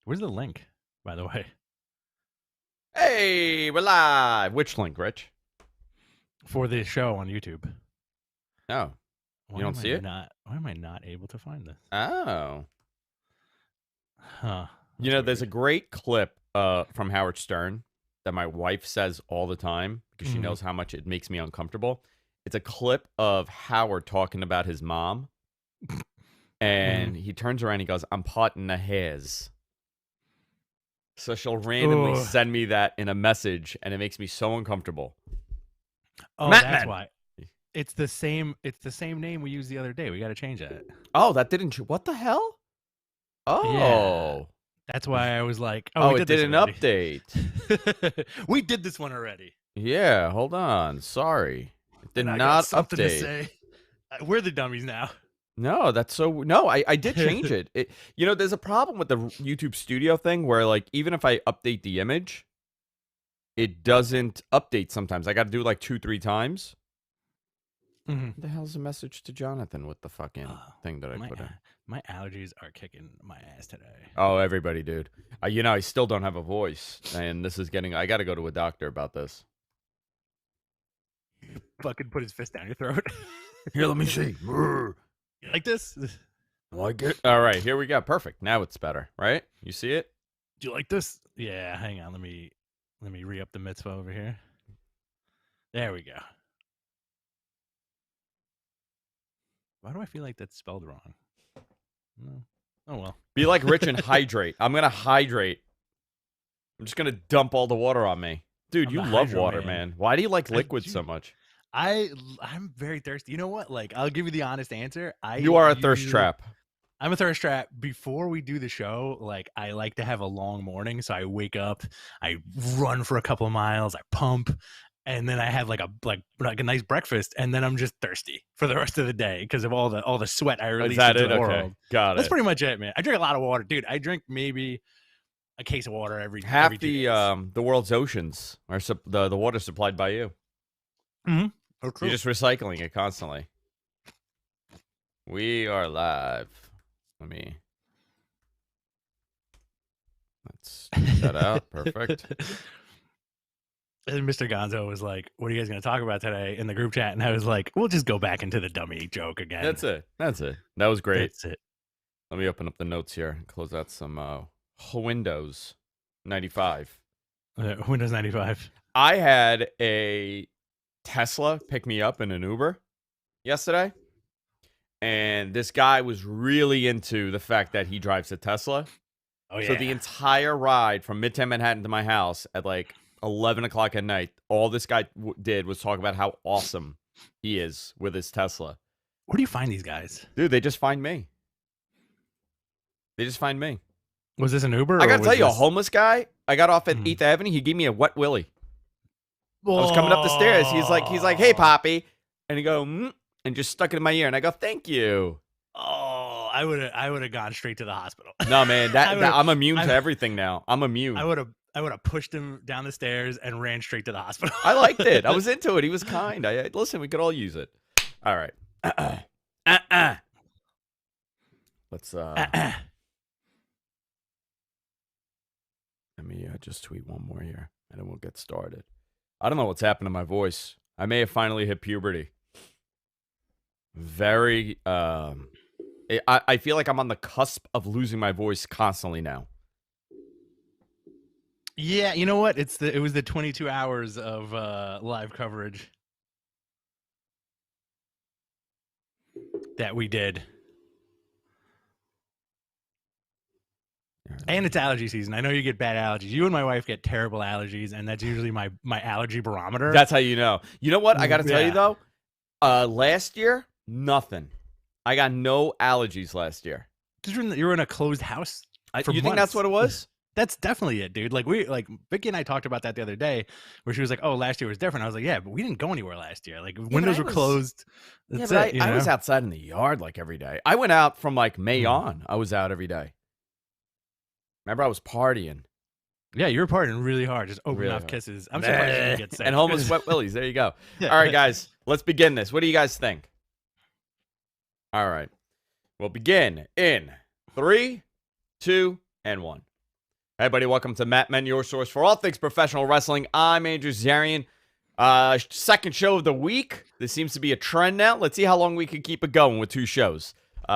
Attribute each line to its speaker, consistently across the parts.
Speaker 1: Where's the link, by the way?
Speaker 2: Hey, we're live. Which link, Rich?
Speaker 1: For the show on YouTube.
Speaker 2: Oh, you don't see it?
Speaker 1: Why am I not able to find this?
Speaker 2: Oh.
Speaker 1: Huh.
Speaker 2: You know, there's a great clip from Howard Stern that my wife says all the time because she knows how much it makes me uncomfortable. It's a clip of Howard talking about his mom. And he turns around and he goes, I'm potting the hairs. So she'll randomly send me that in a message, and it makes me so uncomfortable.
Speaker 1: Oh, that's why. It's the same name we used the other day. We got to change that.
Speaker 2: Oh, that didn't. What the hell? Oh.
Speaker 1: Yeah. That's why I was like,
Speaker 2: it did an update.
Speaker 1: We did this one already.
Speaker 2: Yeah, hold on. Sorry. It did not
Speaker 1: got something
Speaker 2: update.
Speaker 1: To say. We're the dummies now.
Speaker 2: No, that's so... No, I did change it. You know, there's a problem with the YouTube Studio thing where, like, even if I update the image, it doesn't update sometimes. I got to do it like 2-3 times. What the hell's the message to Jonathan with the fucking thing that I put in?
Speaker 1: My allergies are kicking my ass today.
Speaker 2: Oh, everybody, dude. You know, I still don't have a voice, and this is getting... I got to go to a doctor about this.
Speaker 1: Fucking put his fist down your throat.
Speaker 2: Here, let me see.
Speaker 1: You like this?
Speaker 2: Like it? All right, here we go. Perfect. Now it's better, right? You see it?
Speaker 1: Do you like this? Yeah, hang on. Let me re-up the mitzvah over here. There we go. Why do I feel like that's spelled wrong? No. Oh, well.
Speaker 2: Be like Rich and hydrate. I'm going to hydrate. I'm just going to dump all the water on me. Dude, you love water, man. Why do you like liquids so much?
Speaker 1: I'm very thirsty. You know what? Like, I'll give you the honest answer.
Speaker 2: You are a thirst trap.
Speaker 1: I'm a thirst trap. Before we do the show, like, I like to have a long morning. So I wake up, I run for a couple of miles, I pump, and then I have like a nice breakfast, and then I'm just thirsty for the rest of the day because of all the sweat I release into the world.
Speaker 2: Okay. Got it.
Speaker 1: That's pretty much it, man. I drink a lot of water, dude. I drink maybe a case of water every
Speaker 2: half
Speaker 1: every 2 days.
Speaker 2: The world's oceans are the water supplied by you.
Speaker 1: Oh,
Speaker 2: you're just recycling it constantly. We are live. Let's check that out. Perfect.
Speaker 1: And Mr. Gonzo was like, what are you guys going to talk about today in the group chat? And I was like, we'll just go back into the dummy joke again.
Speaker 2: That's it. That was great.
Speaker 1: That's it.
Speaker 2: Let me open up the notes here and close out some Windows 95.
Speaker 1: Windows 95.
Speaker 2: I had a Tesla pick me up in an Uber yesterday. And this guy was really into the fact that he drives a Tesla.
Speaker 1: Oh, yeah.
Speaker 2: So the entire ride from Midtown Manhattan to my house at like 11 o'clock at night, all this guy did was talk about how awesome he is with his Tesla.
Speaker 1: Where do you find these guys?
Speaker 2: Dude, they just find me.
Speaker 1: Was this an Uber?
Speaker 2: I got to tell you, a homeless guy, I got off at 8th Avenue. He gave me a wet willy. I was coming up the stairs. He's like, hey, Poppy. And he go, and just stuck it in my ear. And I go, thank you.
Speaker 1: Oh, I would have gone straight to the hospital.
Speaker 2: No, man, I'm immune to everything now. I'm immune.
Speaker 1: I would have pushed him down the stairs and ran straight to the hospital.
Speaker 2: I liked it. I was into it. He was kind. Listen, we could all use it. All right. Let's let me just tweet one more here, and then we'll get started. I don't know what's happened to my voice. I may have finally hit puberty. Very, I feel like I'm on the cusp of losing my voice constantly now.
Speaker 1: Yeah, you know what? It was the 22 hours of live coverage that we did. And it's allergy season. I know you get bad allergies. You and my wife get terrible allergies, and that's usually my allergy barometer.
Speaker 2: That's how you know. You know what? I got to tell you, though. Last year, nothing. I got no allergies last year.
Speaker 1: You were in a closed house for
Speaker 2: You think that's what it was?
Speaker 1: That's definitely it, dude. Like Vicky and I talked about that the other day, where she was like, "Oh, last year was different." I was like, "Yeah, but we didn't go anywhere last year. Like windows were closed." That's it.
Speaker 2: I was outside in the yard like every day. I went out from like May on. I was out every day. Remember, I was partying.
Speaker 1: Yeah, you were partying really hard, just open mouth kisses. I'm surprised you didn't get sick.
Speaker 2: And homeless wet willies. There you go. Yeah. All right, guys, let's begin this. What do you guys think? All right, we'll begin in 3, 2, and 1. Hey, everybody, welcome to Matt Men, your source for all things professional wrestling. I'm Andrew Zarian. Second show of the week. This seems to be a trend now. Let's see how long we can keep it going with 2 shows.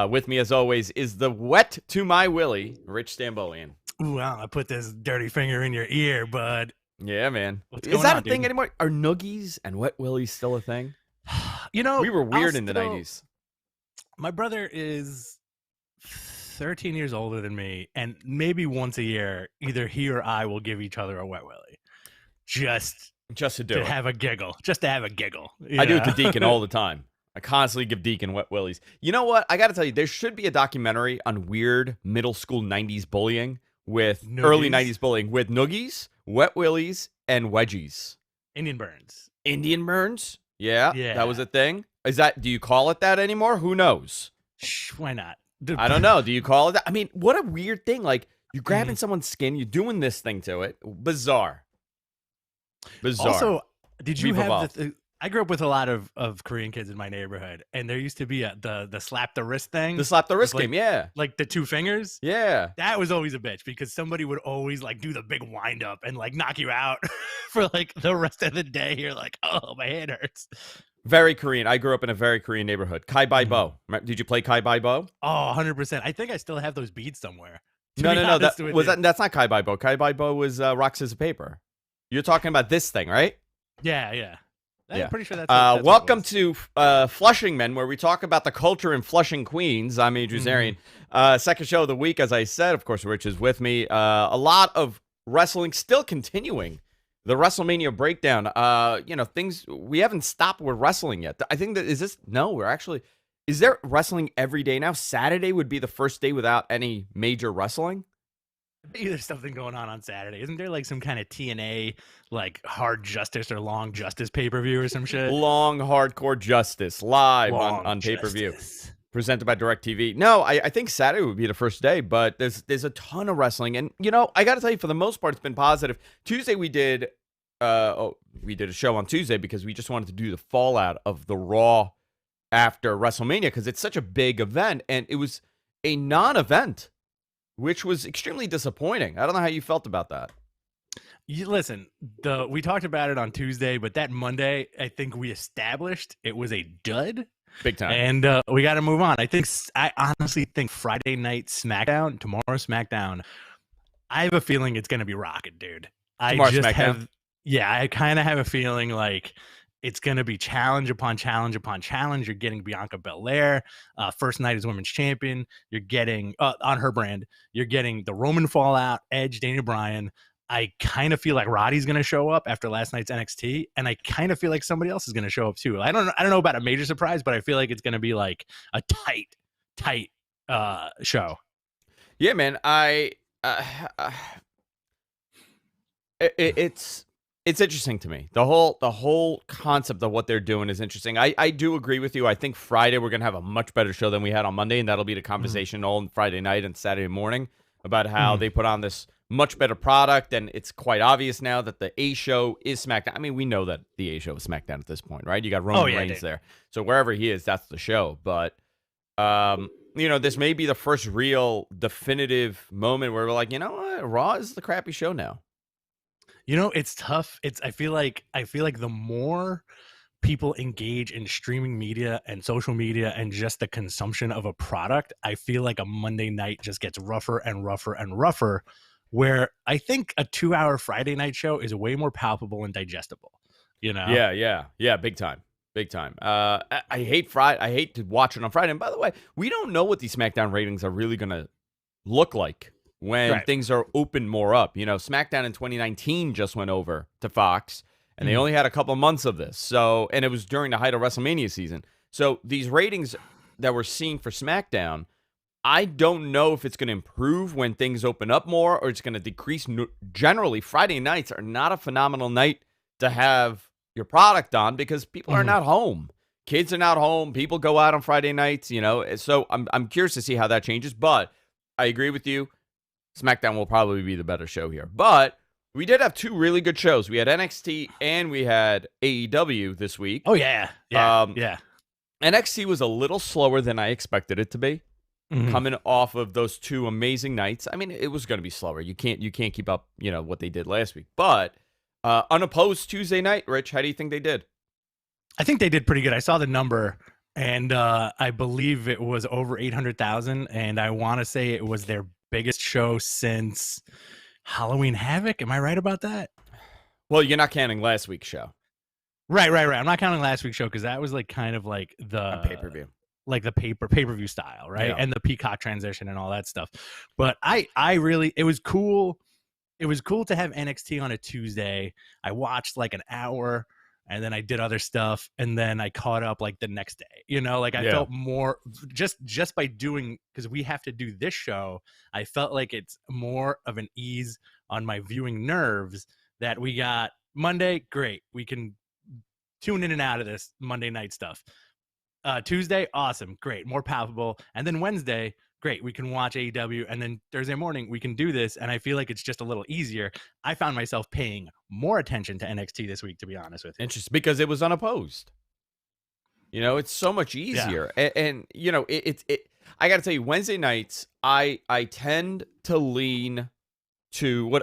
Speaker 2: With me, as always, is the wet to my Willie, Rich Stambolian.
Speaker 1: Ooh, I put this dirty finger in your ear, bud.
Speaker 2: Yeah, man.
Speaker 1: Is
Speaker 2: that a thing anymore? Are noogies and wet willies still a thing?
Speaker 1: You know,
Speaker 2: we were weird in the 90s.
Speaker 1: My brother is 13 years older than me, and maybe once a year, either he or I will give each other a wet willy. Just
Speaker 2: to do it.
Speaker 1: Have a giggle. Just to have a giggle.
Speaker 2: I do it to Deacon all the time. I constantly give Deacon wet willies. You know what? I got to tell you, there should be a documentary on weird middle school 90s bullying with early 90s bullying with noogies, wet willies, and wedgies.
Speaker 1: Indian burns.
Speaker 2: Indian burns? Yeah, that was a thing. Do you call it that anymore? Who knows?
Speaker 1: Why not?
Speaker 2: I don't know. Do you call it that? I mean, what a weird thing. Like, you're grabbing someone's skin, you're doing this thing to it. Bizarre.
Speaker 1: Also, did you have I grew up with a lot of Korean kids in my neighborhood, and there used to be the slap the wrist thing.
Speaker 2: The slap the wrist game, yeah.
Speaker 1: Like the 2 fingers.
Speaker 2: Yeah.
Speaker 1: That was always a bitch because somebody would always like do the big wind up and like knock you out for like the rest of the day. You're like, oh, my hand hurts.
Speaker 2: Very Korean. I grew up in a very Korean neighborhood. Kai Bai Bo. Did you play Kai Bai Bo?
Speaker 1: Oh, 100%. I think I still have those beads somewhere.
Speaker 2: No. That's not Kai Bai Bo. Kai Bai Bo was rock, scissors, paper. You're talking about this thing, right?
Speaker 1: Yeah. I'm pretty sure that's
Speaker 2: welcome to Flushing Men, where we talk about the culture in Flushing, Queens. I'm Andrew Zarian. Second show of the week, as I said. Of course, Rich is with me. A lot of wrestling still continuing. The WrestleMania breakdown. Things we haven't stopped with wrestling yet. I think is there wrestling every day now? Saturday would be the first day without any major wrestling.
Speaker 1: There's something going on Saturday. Isn't there like some kind of TNA, like Hard Justice or Long Justice pay-per-view or some shit?
Speaker 2: Long Hardcore Justice live on pay-per-view. Presented by DirecTV. No, I think Saturday would be the first day, but there's a ton of wrestling. And, I got to tell you, for the most part, it's been positive. Tuesday we did a show on Tuesday because we just wanted to do the fallout of the Raw after WrestleMania because it's such a big event. And it was a non-event, which was extremely disappointing. I don't know how you felt about that.
Speaker 1: Listen, we talked about it on Tuesday, but that Monday, I think we established it was a dud.
Speaker 2: Big time.
Speaker 1: And we got to move on. I honestly think Friday night SmackDown, tomorrow SmackDown, I have a feeling it's going to be rocking, dude.
Speaker 2: Tomorrow SmackDown?
Speaker 1: I kind of have a feeling like it's going to be challenge upon challenge upon challenge. You're getting Bianca Belair. First night as women's champion. You're getting, on her brand, you're getting the Roman Fallout, Edge, Daniel Bryan. I kind of feel like Roddy's going to show up after last night's NXT, and I kind of feel like somebody else is going to show up too. I don't know about a major surprise, but I feel like it's going to be like a tight show.
Speaker 2: Yeah, man. It's interesting to me. The whole concept of what they're doing is interesting. I do agree with you. I think Friday we're going to have a much better show than we had on Monday, and that'll be the conversation all Friday night and Saturday morning about how they put on this much better product, and it's quite obvious now that the A show is SmackDown. I mean, we know that the A show is SmackDown at this point, right? You got Roman Reigns there. So wherever he is, that's the show. But, this may be the first real definitive moment where we're like, you know what? Raw is the crappy show now.
Speaker 1: It's tough. I feel like the more people engage in streaming media and social media and just the consumption of a product, I feel like a Monday night just gets rougher and rougher and rougher, where I think a 2-hour Friday night show is way more palpable and digestible,
Speaker 2: Yeah, big time. I hate to watch it on Friday. And by the way, we don't know what these SmackDown ratings are really going to look like when things are open more up. SmackDown in 2019 just went over to Fox, and they only had a couple months of this. So, and it was during the height of WrestleMania season. So these ratings that we're seeing for SmackDown, I don't know if it's going to improve when things open up more or it's going to decrease. Generally, Friday nights are not a phenomenal night to have your product on because people are not home. Kids are not home. People go out on Friday nights, So I'm curious to see how that changes. But I agree with you. SmackDown will probably be the better show here. But we did have 2 really good shows. We had NXT and we had AEW this week.
Speaker 1: Oh, yeah. Yeah.
Speaker 2: NXT was a little slower than I expected it to be. coming off of those 2 amazing nights. I mean, it was going to be slower. You can't keep up, what they did last week. But Unopposed Tuesday night, Rich, how do you think they did?
Speaker 1: I think they did pretty good. I saw the number, and I believe it was over 800,000, and I want to say it was their biggest show since Halloween Havoc. Am I right about that?
Speaker 2: Well, you're not counting last week's show.
Speaker 1: Right. I'm not counting last week's show because that was like kind of like the
Speaker 2: pay-per-view.
Speaker 1: Like the pay-per-view style, right?
Speaker 2: Yeah.
Speaker 1: And the Peacock transition and all that stuff. But I really, it was cool. It was cool to have NXT on a Tuesday. I watched like an hour and then I did other stuff and then I caught up like the next day. Like I felt more just by doing, because we have to do this show, I felt like it's more of an ease on my viewing nerves that we got Monday. Great. We can tune in and out of this Monday night stuff. Tuesday, awesome, great, more palpable. And then Wednesday, great, we can watch AEW. And then Thursday morning, we can do this. And I feel like it's just a little easier. I found myself paying more attention to NXT this week, to be honest with you.
Speaker 2: Interesting, because it was unopposed. It's so much easier. Yeah. And I got to tell you, Wednesday nights, I tend to lean to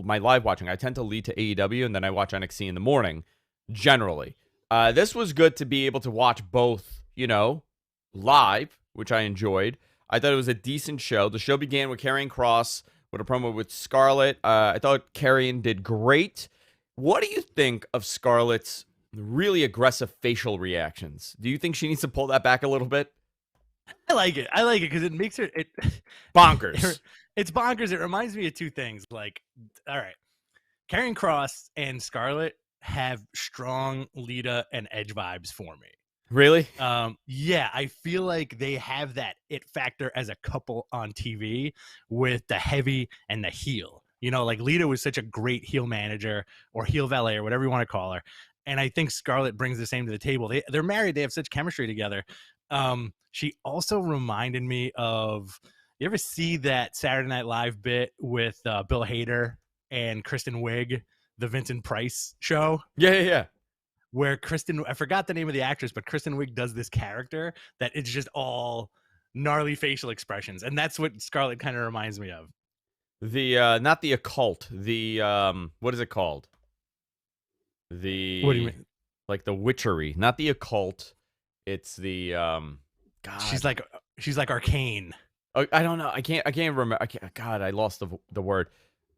Speaker 2: my live watching, I tend to lead to AEW, and then I watch NXT in the morning, generally. This was good to be able to watch both, live, which I enjoyed. I thought it was a decent show. The show began with Karrion Kross with a promo with Scarlett. I thought Karrion did great. What do you think of Scarlett's really aggressive facial reactions? Do you think she needs to pull that back a little bit?
Speaker 1: I like it because it makes her
Speaker 2: bonkers.
Speaker 1: It's bonkers. It reminds me of two things. Like, all right, Karrion Kross and Scarlett have strong Lita and Edge vibes for me.
Speaker 2: Really?
Speaker 1: Yeah, I feel like they have that it factor as a couple on TV with the heavy and the heel. Like Lita was such a great heel manager or heel valet or whatever you want to call her. And I think Scarlett brings the same to the table. They're married. They have such chemistry together. She also reminded me of, you ever see that Saturday Night Live bit with Bill Hader and Kristen Wiig, the Vincent Price show?
Speaker 2: Yeah.
Speaker 1: Where I forgot the name of the actress, but Kristen Wiig does this character that it's just all gnarly facial expressions. And that's what Scarlett kind of reminds me of.
Speaker 2: The, not the occult, the, what is it called?
Speaker 1: What do you mean?
Speaker 2: Like the witchery, not the occult. It's the, God.
Speaker 1: She's like arcane.
Speaker 2: I don't know. I can't remember. God, I lost the word.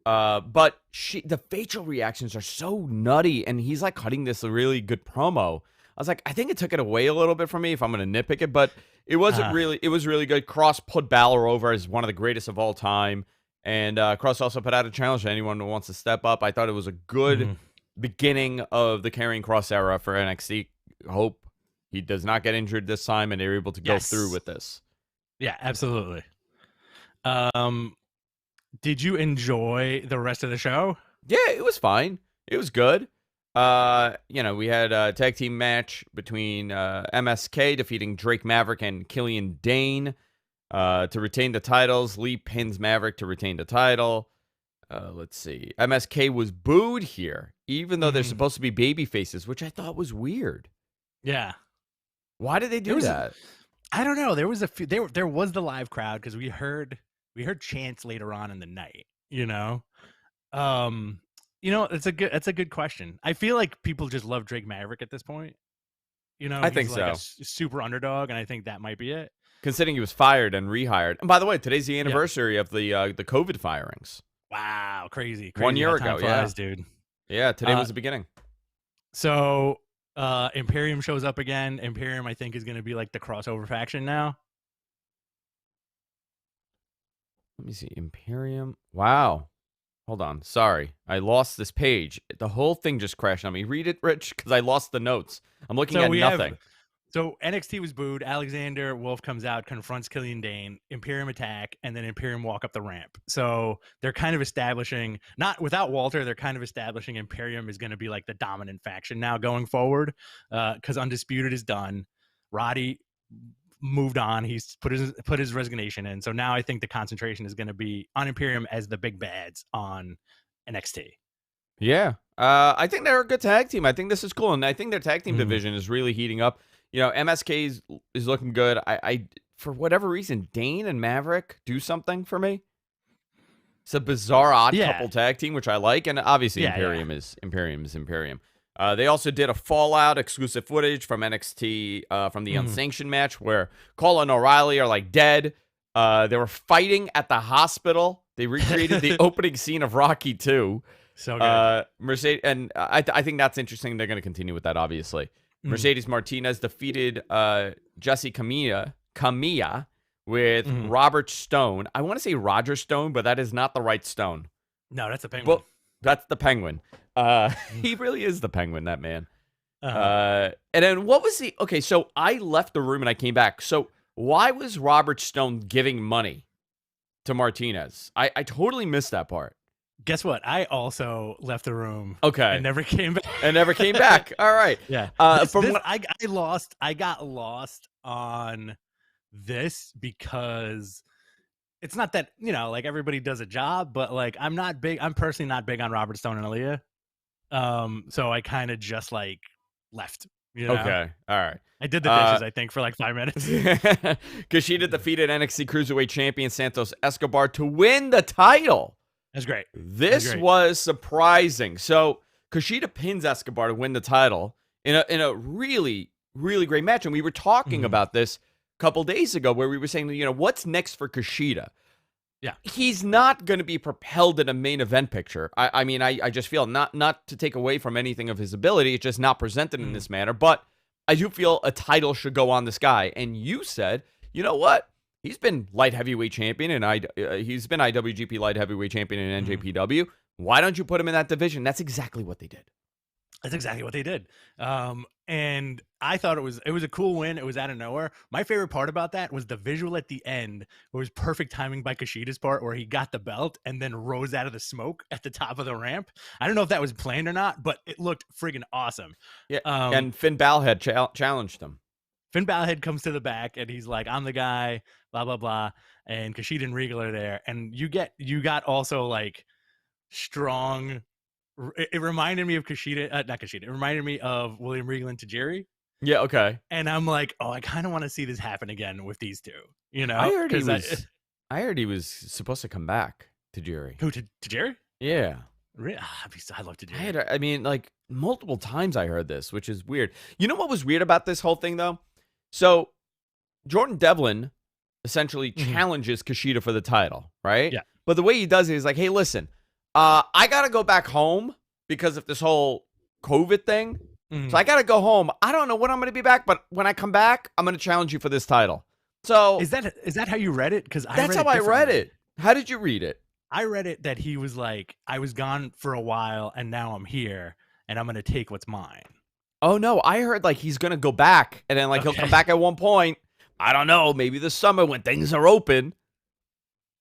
Speaker 2: But the facial reactions are so nutty, and he's like cutting this a really good promo. I was like, I think it took it away a little bit from me if I'm going to nitpick it, but it wasn't really. It was really good. Cross put Balor over as one of the greatest of all time, and Cross also put out a challenge to anyone who wants to step up. I thought it was a good beginning of the Karrion Kross era for NXT. Hope he does not get injured this time, and they're able to go through with this.
Speaker 1: Yeah, absolutely. Did you enjoy the rest of the show?
Speaker 2: Yeah, it was fine. It was good. We had a tag team match between MSK defeating Drake Maverick and Killian Dane to retain the titles. Lee pins Maverick to retain the title. Let's see. MSK was booed here, even though they're supposed to be baby faces, which I thought was weird.
Speaker 1: Yeah.
Speaker 2: Why did they do that?
Speaker 1: I don't know. There was a few. There was the live crowd because we heard chants later on in the night. It's a good question. I feel like people just love Drake Maverick at this point.
Speaker 2: I think
Speaker 1: he's like a super underdog, and I think that might be it.
Speaker 2: Considering he was fired and rehired. And by the way, today's the anniversary of the COVID firings.
Speaker 1: Wow, crazy.
Speaker 2: 1 year ago,
Speaker 1: flies, dude.
Speaker 2: Yeah, today was the beginning.
Speaker 1: So Imperium shows up again. Imperium, I think, is going to be like the crossover faction now.
Speaker 2: Let me see. Imperium. Wow. Hold on. Sorry. I lost this page. The whole thing just crashed on me. Read it, Rich, because I lost the notes. I'm looking at nothing.
Speaker 1: So NXT was booed. Alexander Wolf comes out, confronts Killian Dane, Imperium attack, and then Imperium walk up the ramp. So they're kind of establishing, not without Walter, they're kind of establishing Imperium is going to be like the dominant faction now going forward because Undisputed is done. Roddy moved on. He's put his resignation in. So now I think the concentration is going to be on Imperium as the big bads on NXT.
Speaker 2: Yeah. I think they're a good tag team. I think this is cool. And I think their tag team division is really heating up. MSK is looking good. I for whatever reason, Dane and Maverick do something for me. It's a bizarre odd couple tag team, which I like, and obviously Imperium is Imperium. They also did a Fallout exclusive footage from NXT from the unsanctioned match where Cole and O'Reilly are like dead. They were fighting at the hospital. They recreated the opening scene of Rocky 2.
Speaker 1: So good.
Speaker 2: Mercedes, and I think that's interesting. They're going to continue with that, obviously. Mercedes Martinez defeated Jessie Camilla with Robert Stone. I want to say Roger Stone, but that is not the right Stone.
Speaker 1: No, that's the Penguin.
Speaker 2: Well, that's the Penguin. He really is the Penguin, that man. And then what was the... Okay, so I left the room and I came back. So why was Robert Stone giving money to Martinez? I totally missed that part.
Speaker 1: Guess what? I also left the room.
Speaker 2: Okay.
Speaker 1: And never came back.
Speaker 2: All right.
Speaker 1: Yeah. I got lost on this because it's not that, like everybody does a job, but like I'm personally not big on Robert Stone and Aaliyah. So I kind of just like left.
Speaker 2: Okay. All right.
Speaker 1: I did the dishes, I think, for like 5 minutes.
Speaker 2: Kushida defeated NXT Cruiserweight Champion Santos Escobar to win the title.
Speaker 1: That's great.
Speaker 2: This was surprising. So Kushida pins Escobar to win the title in a really, really great match. And we were talking about this a couple days ago where we were saying, what's next for Kushida?
Speaker 1: Yeah.
Speaker 2: He's not going to be propelled in a main event picture. I mean, I just feel not to take away from anything of his ability. It's just not presented in this manner. But I do feel a title should go on this guy. And you said, you know what? He's been light heavyweight champion, and he's been IWGP light heavyweight champion in NJPW. Why don't you put him in that division? That's exactly what they did.
Speaker 1: And I thought it was a cool win. It was out of nowhere. My favorite part about that was the visual at the end. It was perfect timing by Kushida's part where he got the belt and then rose out of the smoke at the top of the ramp. I don't know if that was planned or not, but it looked friggin' awesome.
Speaker 2: Yeah, and Finn Balor had challenged him.
Speaker 1: Finn Balor comes to the back and he's like, I'm the guy, blah, blah, blah. And Kushida and Regal are there. And you got also like strong. It reminded me of it reminded me of William Regal and Tajiri.
Speaker 2: Yeah, okay.
Speaker 1: And I'm like, I kind of want to see this happen again with these two.
Speaker 2: I heard he was supposed to come back, Tajiri.
Speaker 1: Who, Tajiri?
Speaker 2: Yeah.
Speaker 1: Really? I love Tajiri.
Speaker 2: I mean, like multiple times I heard this, which is weird. You know what was weird about this whole thing, though? So Jordan Devlin essentially challenges Kushida for the title, right?
Speaker 1: Yeah.
Speaker 2: But the way he does it is like, hey, listen, I got to go back home because of this whole COVID thing. So I got to go home. I don't know when I'm going to be back, but when I come back, I'm going to challenge you for this title. So
Speaker 1: is that how you read it? Because
Speaker 2: that's how I read it. How did you read it?
Speaker 1: I read it that he was like, I was gone for a while and now I'm here and I'm going to take what's mine.
Speaker 2: Oh, no. I heard like he's going to go back and then like he'll come back at one point. I don't know. Maybe this summer when things are open.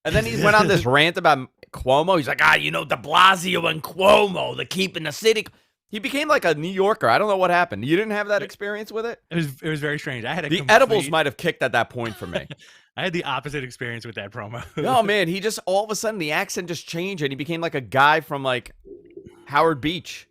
Speaker 2: And then he went on this rant about Cuomo. He's like, de Blasio and Cuomo, they're keeping the city. He became like a New Yorker. I don't know what happened. You didn't have that experience with it?
Speaker 1: It was very strange. I had
Speaker 2: the edibles might have kicked at that point for me.
Speaker 1: I had the opposite experience with that promo.
Speaker 2: Oh, man. He just, all of a sudden, the accent just changed, and he became like a guy from, like, Howard Beach.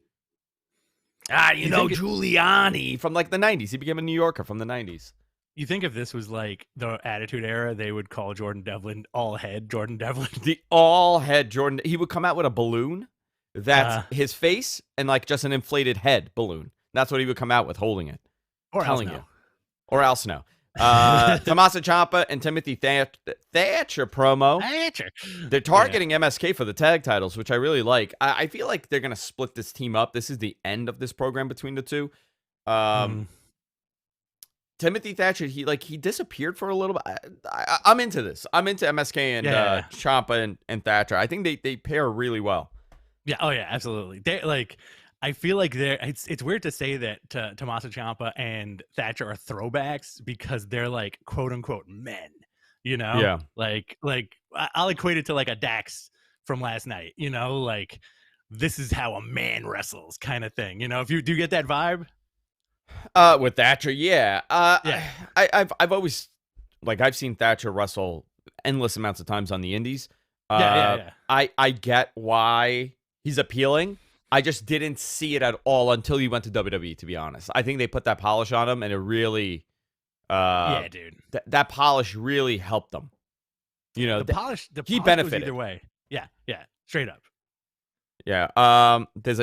Speaker 2: Giuliani from, like, the 90s. He became a New Yorker from the 90s.
Speaker 1: You think if this was, like, the Attitude Era, they would call Jordan Devlin All-Head Jordan Devlin?
Speaker 2: The All-Head Jordan. He would come out with a balloon that's his face and, like, just an inflated head balloon. That's what he would come out with, holding it.
Speaker 1: Or else no.
Speaker 2: Or else no. Tommaso Ciampa and Timothy Thatcher promo. They're targeting MSK for the tag titles, which I really like. I feel like they're going to split this team up. This is the end of this program between the two. Timothy Thatcher, he disappeared for a little bit. I'm into this. I'm into MSK and Ciampa and Thatcher. I think they pair really well.
Speaker 1: Yeah. Oh yeah, absolutely. They like. I feel like it's weird to say that Tommaso Ciampa and Thatcher are throwbacks because they're like quote unquote men,
Speaker 2: Yeah.
Speaker 1: Like I'll equate it to like a Dax from last night, like this is how a man wrestles kind of thing. If you do get that vibe.
Speaker 2: With Thatcher, yeah. I've always I've seen Thatcher wrestle endless amounts of times on the indies.
Speaker 1: Yeah.
Speaker 2: I get why he's appealing. I just didn't see it at all until he went to WWE, to be honest. I think they put that polish on him, and it really Uh,
Speaker 1: Yeah, dude.
Speaker 2: that polish really helped them. You know,
Speaker 1: The
Speaker 2: he
Speaker 1: polish goes
Speaker 2: benefited.
Speaker 1: either way. Yeah, yeah, straight up.
Speaker 2: Yeah. There's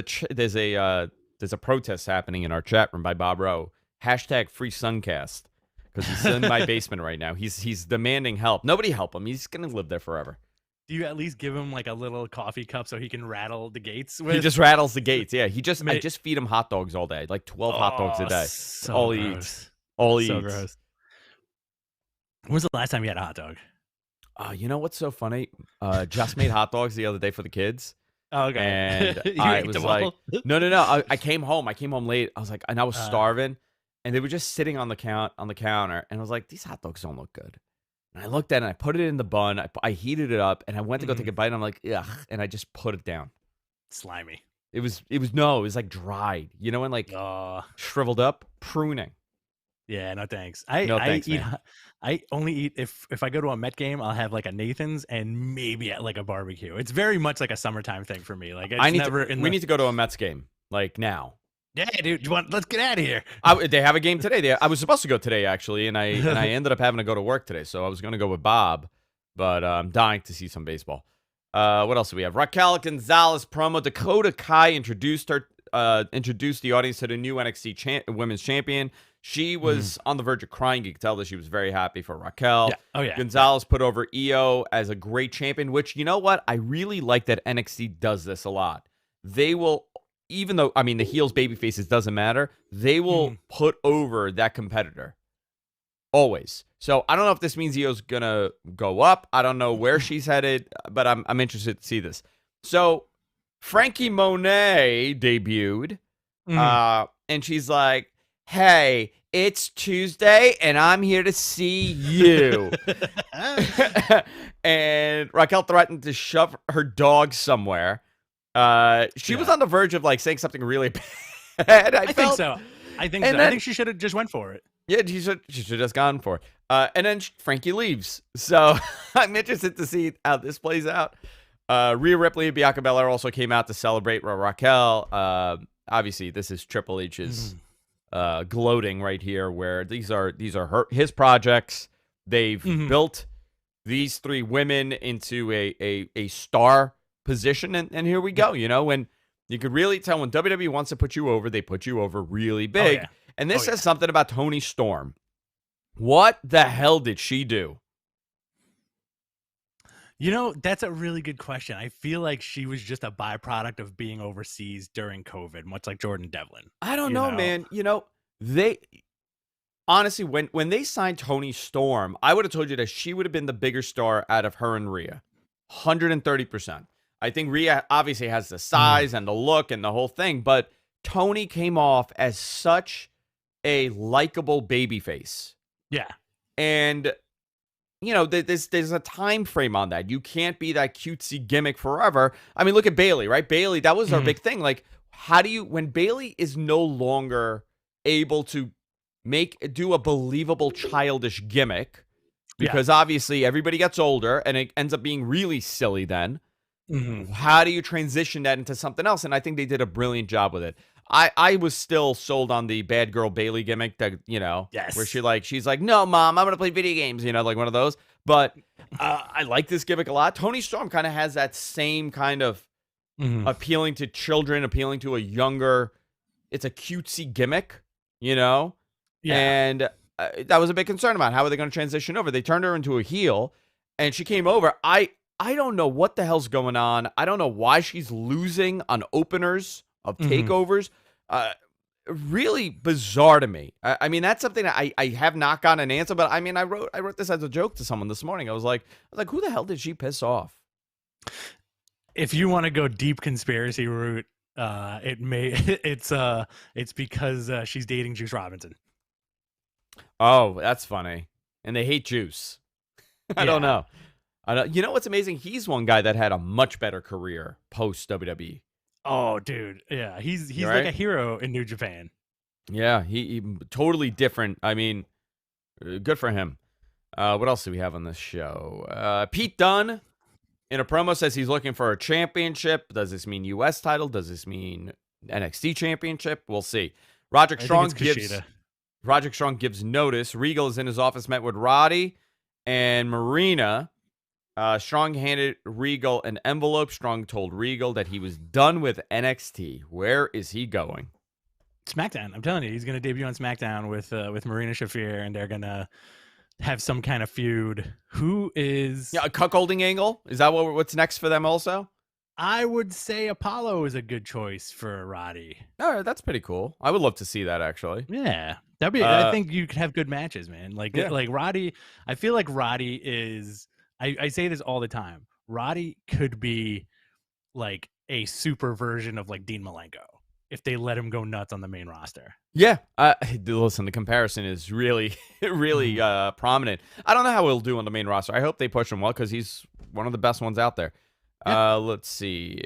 Speaker 2: a protest happening in our chat room by Bob Rowe. Hashtag free Suncast. Because he's in my basement right now. He's demanding help. Nobody help him. He's gonna live there forever.
Speaker 1: Do you at least give him like a little coffee cup so he can rattle the gates
Speaker 2: He
Speaker 1: with?
Speaker 2: just rattles the gates. Yeah. I
Speaker 1: Mate.
Speaker 2: just feed him hot dogs all day. Like 12 hot dogs a day.
Speaker 1: So
Speaker 2: All he
Speaker 1: gross.
Speaker 2: eats. All he
Speaker 1: So
Speaker 2: eats.
Speaker 1: gross. When was the last time you had a hot dog?
Speaker 2: You know what's so funny? Just made hot dogs the other day for the kids.
Speaker 1: Oh, okay.
Speaker 2: And
Speaker 1: You
Speaker 2: I
Speaker 1: ate
Speaker 2: was
Speaker 1: them
Speaker 2: like,
Speaker 1: all?
Speaker 2: no. I came home. I came home late. I was like, and I was starving. And they were just sitting on the counter. And I was like, these hot dogs don't look good. And I looked at it and I put it in the bun. I heated it up and I went to go take a bite. And I'm like, ugh. And I just put it down.
Speaker 1: Slimy.
Speaker 2: It was like dried, you know, and like shriveled up, pruning.
Speaker 1: Yeah, no thanks.
Speaker 2: No thanks, man.
Speaker 1: I only eat if I go to a Met game, I'll have like a Nathan's and maybe at like a barbecue. It's very much like a summertime thing for me. Like it's
Speaker 2: we need to go to a Mets game like now.
Speaker 1: Yeah, dude. Let's get out of here.
Speaker 2: They have a game today. I was supposed to go today actually, and I ended up having to go to work today. So I was going to go with Bob, but I'm dying to see some baseball. What else do we have? Raquel Gonzalez promo. Dakota Kai introduced the audience to the new NXT women's champion. She was on the verge of crying. You could tell that she was very happy for Raquel.
Speaker 1: Yeah. Oh, yeah.
Speaker 2: Gonzalez put over Io as a great champion, which, you know what? I really like that NXT does this a lot. They will, even though, I mean, the heels, baby faces, doesn't matter. They will put over that competitor. Always. So I don't know if this means Io's going to go up. I don't know where she's headed, but I'm interested to see this. So Frankie Monet debuted, and she's like, hey, it's Tuesday, and I'm here to see you. And Raquel threatened to shove her dog somewhere. She was on the verge of like saying something really bad. I think so.
Speaker 1: I think she should have just went for it.
Speaker 2: Yeah, she should have just gone for it. And then Frankie leaves. So I'm interested to see how this plays out. Rhea Ripley and Bianca Belair also came out to celebrate Raquel. Obviously, this is Triple H's gloating right here, where these are his projects. They've built these three women into a star position, and here we go. You know, when you could really tell when WWE wants to put you over, they put you over really big. Oh, yeah. And this says something about Toni Storm. What the hell did she do?
Speaker 1: You know, that's a really good question. I feel like she was just a byproduct of being overseas during COVID, much like Jordan Devlin.
Speaker 2: I don't know, man. You know, they honestly, when they signed Toni Storm, I would have told you that she would have been the bigger star out of her and Rhea. 130%. I think Rhea obviously has the size and the look and the whole thing, but Toni came off as such a likable babyface.
Speaker 1: Yeah.
Speaker 2: And you know, there's a time frame on that. You can't be that cutesy gimmick forever. I mean, look at Bayley, right? Bayley, that was our big thing. Like, how do you, when Bayley is no longer able to do a believable childish gimmick, because obviously everybody gets older and it ends up being really silly then. How do you transition that into something else? And I think they did a brilliant job with it. I was still sold on the bad girl Bayley gimmick that, you know, where she's like, no, mom, I'm going to play video games, you know, like one of those. But I like this gimmick a lot. Toni Storm kind of has that same kind of appealing to children, appealing to a younger, it's a cutesy gimmick, you know? Yeah. And that was a big concern about how are they going to transition over. They turned her into a heel and she came over. I don't know what the hell's going on. I don't know why she's losing on openers of takeovers. Really bizarre to me. I mean, that's something that I have not gotten an answer, but I mean, I wrote this as a joke to someone this morning. I was like, who the hell did she piss off?
Speaker 1: If you want to go deep conspiracy route, it's because she's dating Juice Robinson.
Speaker 2: Oh, that's funny. And they hate Juice. I don't know. You know what's amazing? He's one guy that had a much better career post WWE.
Speaker 1: Oh, dude. Yeah, he's like a hero in New Japan.
Speaker 2: Yeah, he totally different. I mean, good for him. What else do we have on this show? Pete Dunne in a promo says he's looking for a championship. Does this mean U.S. title? Does this mean NXT championship? We'll see. Roderick Strong gives... Roderick Strong gives notice. Regal is in his office, met with Roddy and Marina. Strong handed Regal an envelope. Strong told Regal that he was done with NXT. Where is he going?
Speaker 1: SmackDown. I'm telling you, he's going to debut on SmackDown with Marina Shafir, and they're going to have some kind of feud. Who is...
Speaker 2: Yeah, a cuckolding angle? Is that what's next for them also?
Speaker 1: I would say Apollo is a good choice for Roddy.
Speaker 2: All right, that's pretty cool. I would love to see that, actually.
Speaker 1: Yeah. That'd be... I think you could have good matches, man. Like Roddy... I feel like Roddy is... I say this all the time. Roddy could be like a super version of like Dean Malenko if they let him go nuts on the main roster.
Speaker 2: Yeah. Listen, the comparison is really, really prominent. I don't know how he'll do on the main roster. I hope they push him well because he's one of the best ones out there. Yeah. Let's see.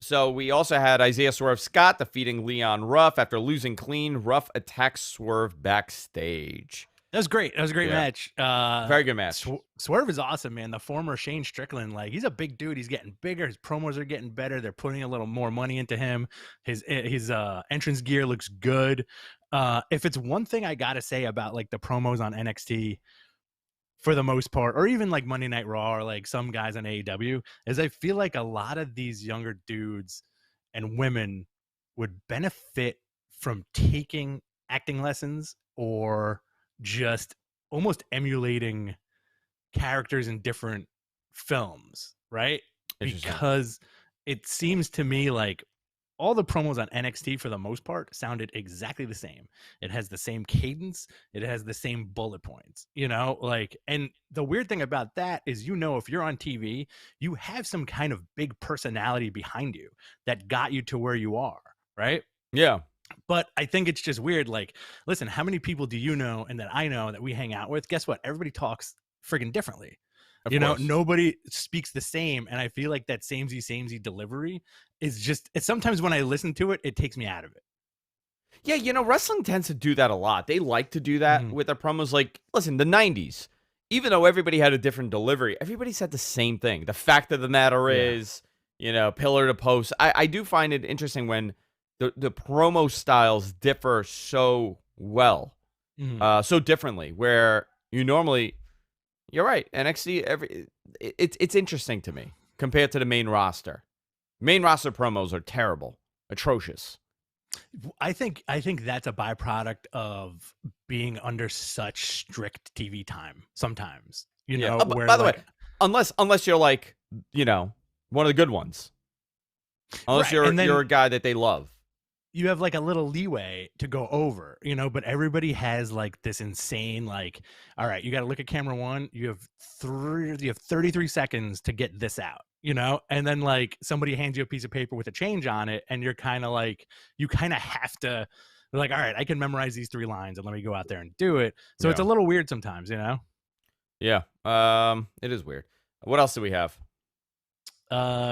Speaker 2: So we also had Isaiah Swerve Scott defeating Leon Ruff after losing clean. Ruff attacks Swerve backstage.
Speaker 1: That was great. That was a great match.
Speaker 2: Very good match.
Speaker 1: Swerve is awesome, man. The former Shane Strickland, like he's a big dude. He's getting bigger. His promos are getting better. They're putting a little more money into him. His entrance gear looks good. If it's one thing I gotta say about like the promos on NXT for the most part, or even like Monday Night Raw or like some guys on AEW, is I feel like a lot of these younger dudes and women would benefit from taking acting lessons or just almost emulating characters in different films, right? Because it seems to me like all the promos on NXT for the most part sounded exactly the same. It has the same cadence. It has the same bullet points, you know, like, and the weird thing about that is, you know, if you're on TV, you have some kind of big personality behind you that got you to where you are, right?
Speaker 2: Yeah.
Speaker 1: But I think it's just weird. Like, listen, how many people do you know and that I know that we hang out with? Guess what? Everybody talks friggin' differently. You know, nobody speaks the same. And I feel like that samey delivery is just, it's sometimes when I listen to it, it takes me out of it.
Speaker 2: Yeah, you know, wrestling tends to do that a lot. They like to do that with their promos. Like, listen, the 90s, even though everybody had a different delivery, everybody said the same thing. The fact of the matter is, you know, pillar to post. I do find it interesting when the promo styles differ so well, so differently, where you normally, you're right, NXT, it's interesting to me compared to the main roster. Main roster promos are terrible, atrocious.
Speaker 1: I think that's a byproduct of being under such strict TV time sometimes, you know, where,
Speaker 2: by the way, unless you're like, you know, one of the good ones, unless you're a guy that they love.
Speaker 1: You have like a little leeway to go over, you know, but everybody has like this insane, like, all right, you got to look at camera one. You have 33 seconds to get this out, you know, and then like somebody hands you a piece of paper with a change on it. And you're kind of like, you kind of have to like, all right, I can memorize these 3 lines and let me go out there and do it. So it's a little weird sometimes, you know?
Speaker 2: Yeah. It is weird. What else do we have?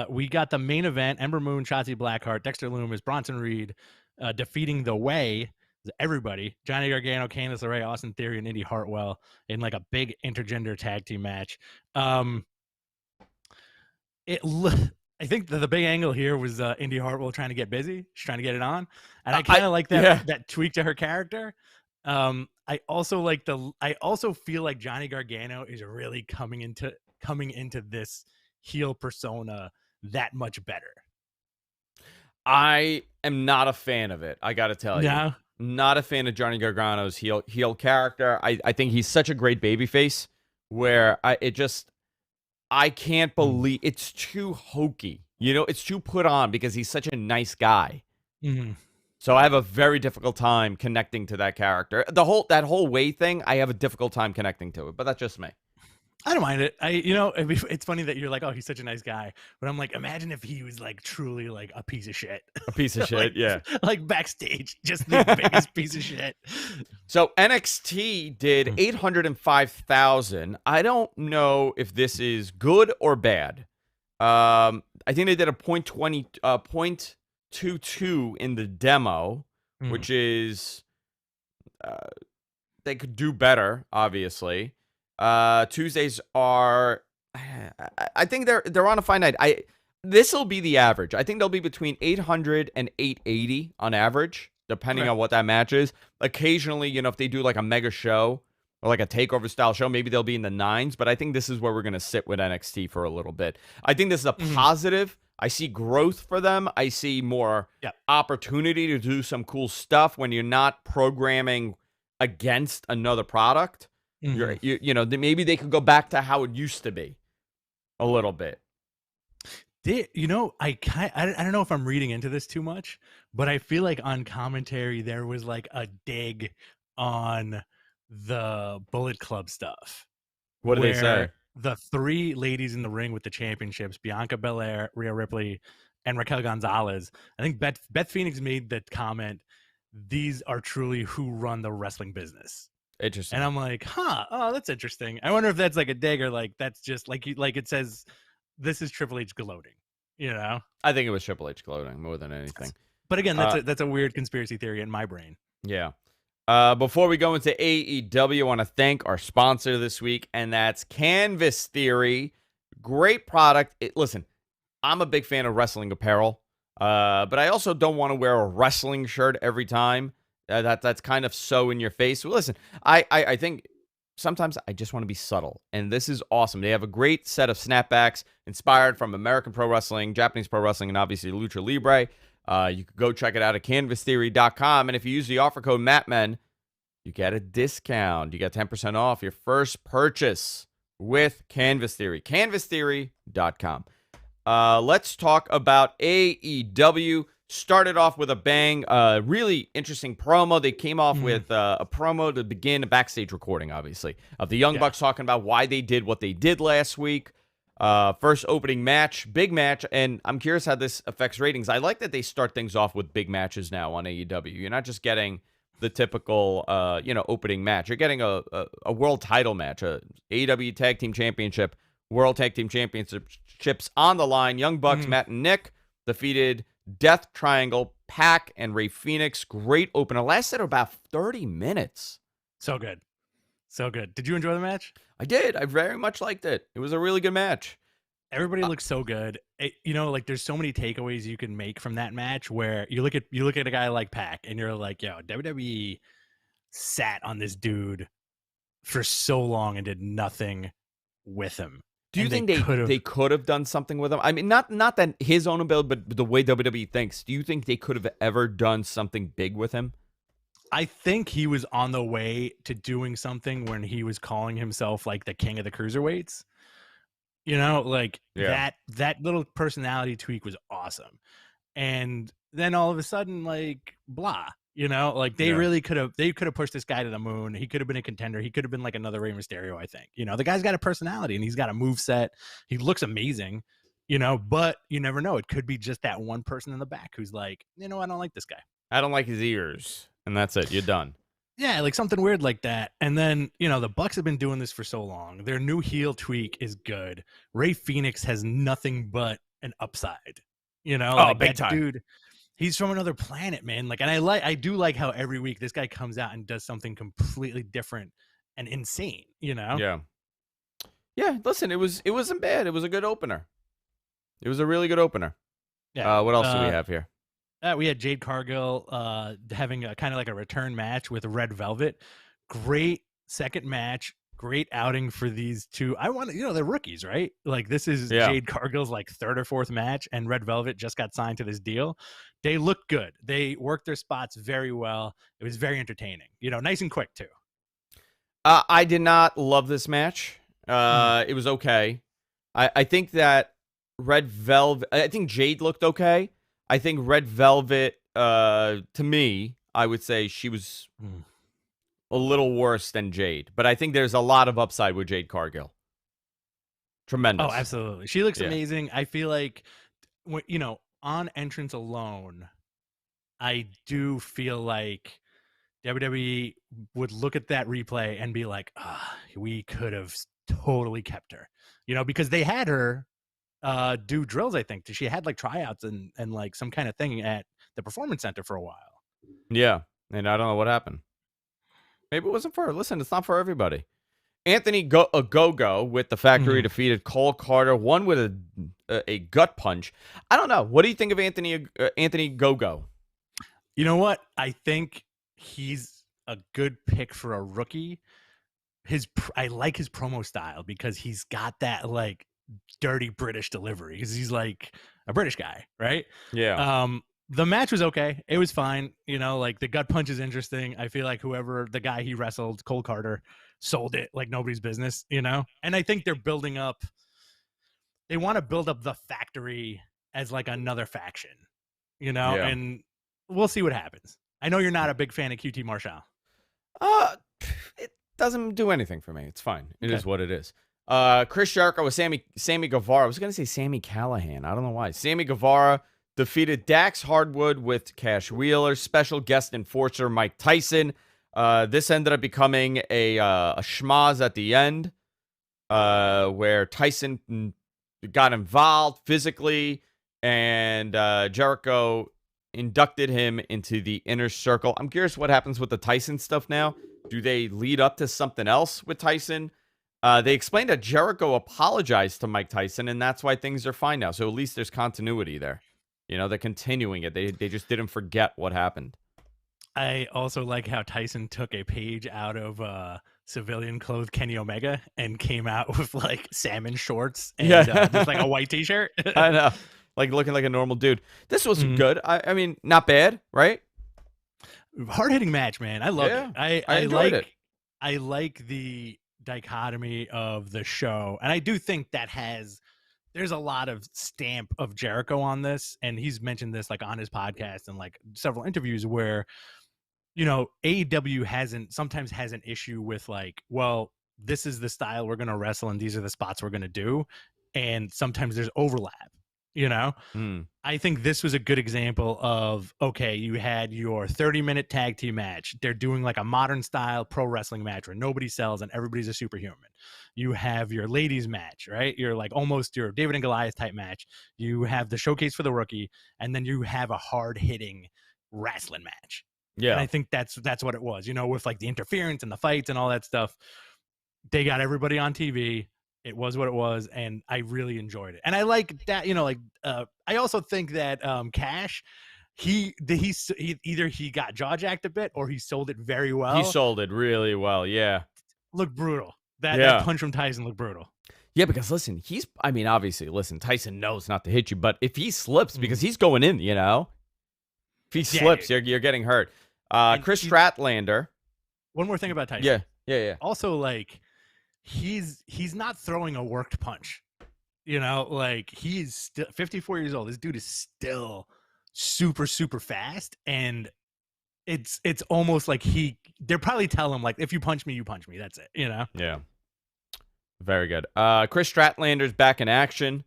Speaker 1: We got the main event: Ember Moon, Shotzi Blackheart, Dexter Lumis, Bronson Reed defeating The Way, everybody, Johnny Gargano, Candice LeRae, Austin Theory, and Indy Hartwell in like a big intergender tag team match. I think the big angle here was Indy Hartwell trying to get busy. She's trying to get it on, and I kind of like that that tweak to her character. I also feel like Johnny Gargano is really coming into this heel persona that much better.
Speaker 2: I am not a fan of it. I got to tell you, not a fan of Johnny Gargano's heel character. I think he's such a great babyface where I can't believe it's too hokey. You know, it's too put on because he's such a nice guy. So I have a very difficult time connecting to that character. That whole way thing, I have a difficult time connecting to it, but that's just me.
Speaker 1: I don't mind it. It's funny that you're like, oh, he's such a nice guy. But I'm like, imagine if he was like truly like a piece of shit.
Speaker 2: A piece of shit, yeah.
Speaker 1: Like backstage, just the biggest piece of shit.
Speaker 2: So NXT did 805,000. I don't know if this is good or bad. I think they did a 0.22 in the demo, which is they could do better, obviously. Tuesdays are, I think they're on a fine night. This will be the average. I think they'll be between 800 and 880 on average. depending on what that match is. Occasionally, if they do like a mega show or like a takeover style show, maybe they'll be in the 9s. But I think this is where we're going to sit with NXT for a little bit. I think this is a positive. I see growth for them. I see more opportunity to do some cool stuff when you're not programming against another product. Maybe they could go back to how it used to be a little bit.
Speaker 1: I don't know if I'm reading into this too much, but I feel like on commentary there was like a dig on the Bullet Club stuff.
Speaker 2: What did they say?
Speaker 1: The 3 ladies in the ring with the championships, Bianca Belair, Rhea Ripley, and Raquel Gonzalez. I think Beth Phoenix made the comment, these are truly who run the wrestling business.
Speaker 2: Interesting.
Speaker 1: And I'm like, oh, that's interesting. I wonder if that's like a dig or like that's just like it says, this is Triple H gloating,
Speaker 2: I think it was Triple H gloating more than anything.
Speaker 1: But again, that's a weird conspiracy theory in my brain.
Speaker 2: Yeah. Before we go into AEW, I want to thank our sponsor this week, and that's Canvas Theory. Great product. Listen, I'm a big fan of wrestling apparel, but I also don't want to wear a wrestling shirt every time. That's kind of so in your face. Well, listen, I think sometimes I just want to be subtle, and this is awesome. They have a great set of snapbacks inspired from American Pro Wrestling, Japanese Pro Wrestling, and obviously Lucha Libre. You can go check it out at canvastheory.com, and if you use the offer code MATTMEN, you get a discount. You get 10% off your first purchase with Canvas Theory. canvastheory.com. Let's talk about AEW. Started off with a bang. Really interesting promo. They came off with a promo to begin a backstage recording, obviously, of the Young Bucks talking about why they did what they did last week. First opening match, big match, and I'm curious how this affects ratings. I like that they start things off with big matches now on AEW. You're not just getting the typical, opening match. You're getting a world title match, a AEW Tag Team Championship, World Tag Team Championships on the line. Young Bucks, Matt and Nick defeated Death Triangle, Pac, and Rey Fenix. Great opener. Lasted about 30 minutes.
Speaker 1: So good. So good. Did you enjoy the match?
Speaker 2: I did. I very much liked it. It was a really good match.
Speaker 1: Everybody looks so good. There's so many takeaways you can make from that match where you look at a guy like Pac and you're like, yo, WWE sat on this dude for so long and did nothing with him.
Speaker 2: Do you think they could have done something with him? I mean, not that his own ability, but the way WWE thinks. Do you think they could have ever done something big with him?
Speaker 1: I think he was on the way to doing something when he was calling himself like the king of the cruiserweights. That little personality tweak was awesome. And then all of a sudden, blah. They really could have pushed this guy to the moon. He could have been a contender. He could have been like another Rey Mysterio, I think. The guy's got a personality and he's got a move set. He looks amazing, but you never know. It could be just that one person in the back who's like, I don't like this guy.
Speaker 2: I don't like his ears. And that's it. You're done.
Speaker 1: Yeah, like something weird like that. And then, the Bucks have been doing this for so long. Their new heel tweak is good. Rey Fenix has nothing but an upside. Big time. Dude, he's from another planet, man. And I do like how every week this guy comes out and does something completely different and insane,
Speaker 2: Yeah. Yeah, listen, it wasn't bad. It was a good opener. It was a really good opener. Yeah. What else do we have here?
Speaker 1: We had Jade Cargill having a kind of like a return match with Red Velvet. Great second match. Great outing for these two. They're rookies, right? This is Jade Cargill's third or fourth match, and Red Velvet just got signed to this deal. They look good. They worked their spots very well. It was very entertaining. Nice and quick too.
Speaker 2: I did not love this match. It was okay. I think that Red Velvet. I think Jade looked okay. I think Red Velvet, to me, I would say she was a little worse than Jade. But I think there's a lot of upside with Jade Cargill. Tremendous.
Speaker 1: Oh, absolutely. She looks amazing. I feel like, on entrance alone, I do feel like WWE would look at that replay and be like, we could have totally kept her. Because they had her do drills. I think she had tryouts and some kind of thing at the Performance Center for a while.
Speaker 2: Yeah, and I don't know what happened. Maybe it wasn't for her. Listen, it's not for everybody. Anthony Go-Go with the Factory defeated Cole Carter, one with a gut punch. I don't know. What do you think of Anthony Go-Go?
Speaker 1: You know what? I think he's a good pick for a rookie. I like his promo style because he's got that like dirty British delivery because he's like a British guy, right?
Speaker 2: Yeah.
Speaker 1: The match was okay. It was fine. You know, like the gut punch is interesting. I feel like whoever the guy he wrestled, Cole Carter, sold it like nobody's business, you know? And I think they're building up, they want to build up the factory as like another faction, you know?
Speaker 2: Yeah.
Speaker 1: And we'll see what happens. I know you're not a big fan of QT Marshall.
Speaker 2: It doesn't do anything for me. It's fine. It
Speaker 1: Okay.
Speaker 2: is what it is. Chris Jericho with Sammy Guevara. I was going to say Sammy Callahan. I don't know why. Sammy Guevara defeated Dax Hardwood with Cash Wheeler. Special guest enforcer Mike Tyson. This ended up becoming a schmoz at the end, where Tyson got involved physically, and Jericho inducted him into the inner circle. I'm curious what happens with the Tyson stuff now. Do they lead up to something else with Tyson? They explained that Jericho apologized to Mike Tyson, and that's why things are fine now. So at least there's continuity there. You know, they're continuing it. They just didn't forget what happened.
Speaker 1: I also like how Tyson took a page out of civilian clothed Kenny Omega and came out with like salmon shorts and just like a white t-shirt.
Speaker 2: I know. Like looking like a normal dude. This was good. I mean, not bad, right?
Speaker 1: Hard-hitting match, man. I love it.
Speaker 2: I enjoyed it.
Speaker 1: I like the dichotomy of the show. And I do think that there's a lot of stamp of Jericho on this. And he's mentioned this like on his podcast and like several interviews where, you know, AEW sometimes has an issue with like, well, this is the style we're going to wrestle and these are the spots we're going to do. And sometimes there's overlap, you know? I think this was a good example of, okay, you had your 30-minute tag team match. They're doing like a modern style pro wrestling match where nobody sells and everybody's a superhuman. You have your ladies match, right? You're like almost your David and Goliath type match. You have the showcase for the rookie, and then you have a hard-hitting wrestling match.
Speaker 2: Yeah.
Speaker 1: And I think that's what it was, you know, with like the interference and the fights and all that stuff. They got everybody on TV. It was what it was, and I really enjoyed it. And I like that, you know, like I also think that Cash, he either he got jaw jacked a bit or he sold it very well.
Speaker 2: He sold it really well, yeah.
Speaker 1: Looked brutal. That punch from Tyson looked brutal.
Speaker 2: Yeah, because listen, obviously, Tyson knows not to hit you, but if he slips, because he's going in, you know, if he slips, you're getting hurt. Chris Stratlander.
Speaker 1: One more thing about Tyson.
Speaker 2: Yeah.
Speaker 1: Also, like, he's not throwing a worked punch. You know, like he's still 54 years old. This dude is still super, super fast. And it's almost like they're probably telling him like, if you punch me, you punch me. That's it, you know?
Speaker 2: Yeah. Very good. Chris Stratlander's back in action.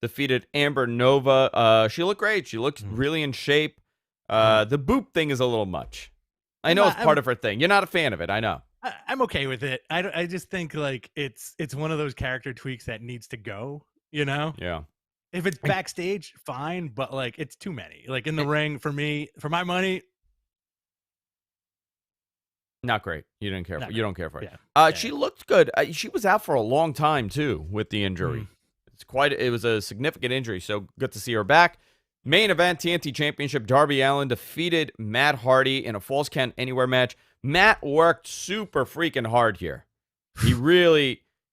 Speaker 2: Defeated Amber Nova. She looked great. She looked really in shape. The boop thing is a little much. I know it's part of her thing. You're not a fan of it. I know.
Speaker 1: I'm okay with it. I just think like it's one of those character tweaks that needs to go, you know?
Speaker 2: Yeah.
Speaker 1: If it's backstage, fine, but like it's too many. Like in the ring, for me, for my money,
Speaker 2: not great. You didn't care for it. You don't care for it.
Speaker 1: Yeah.
Speaker 2: She looked good. She was out for a long time too with the injury. It was a significant injury, so good to see her back. Main event, TNT Championship, Darby Allin defeated Matt Hardy in a Falls Count Anywhere match. Matt worked super freaking hard here.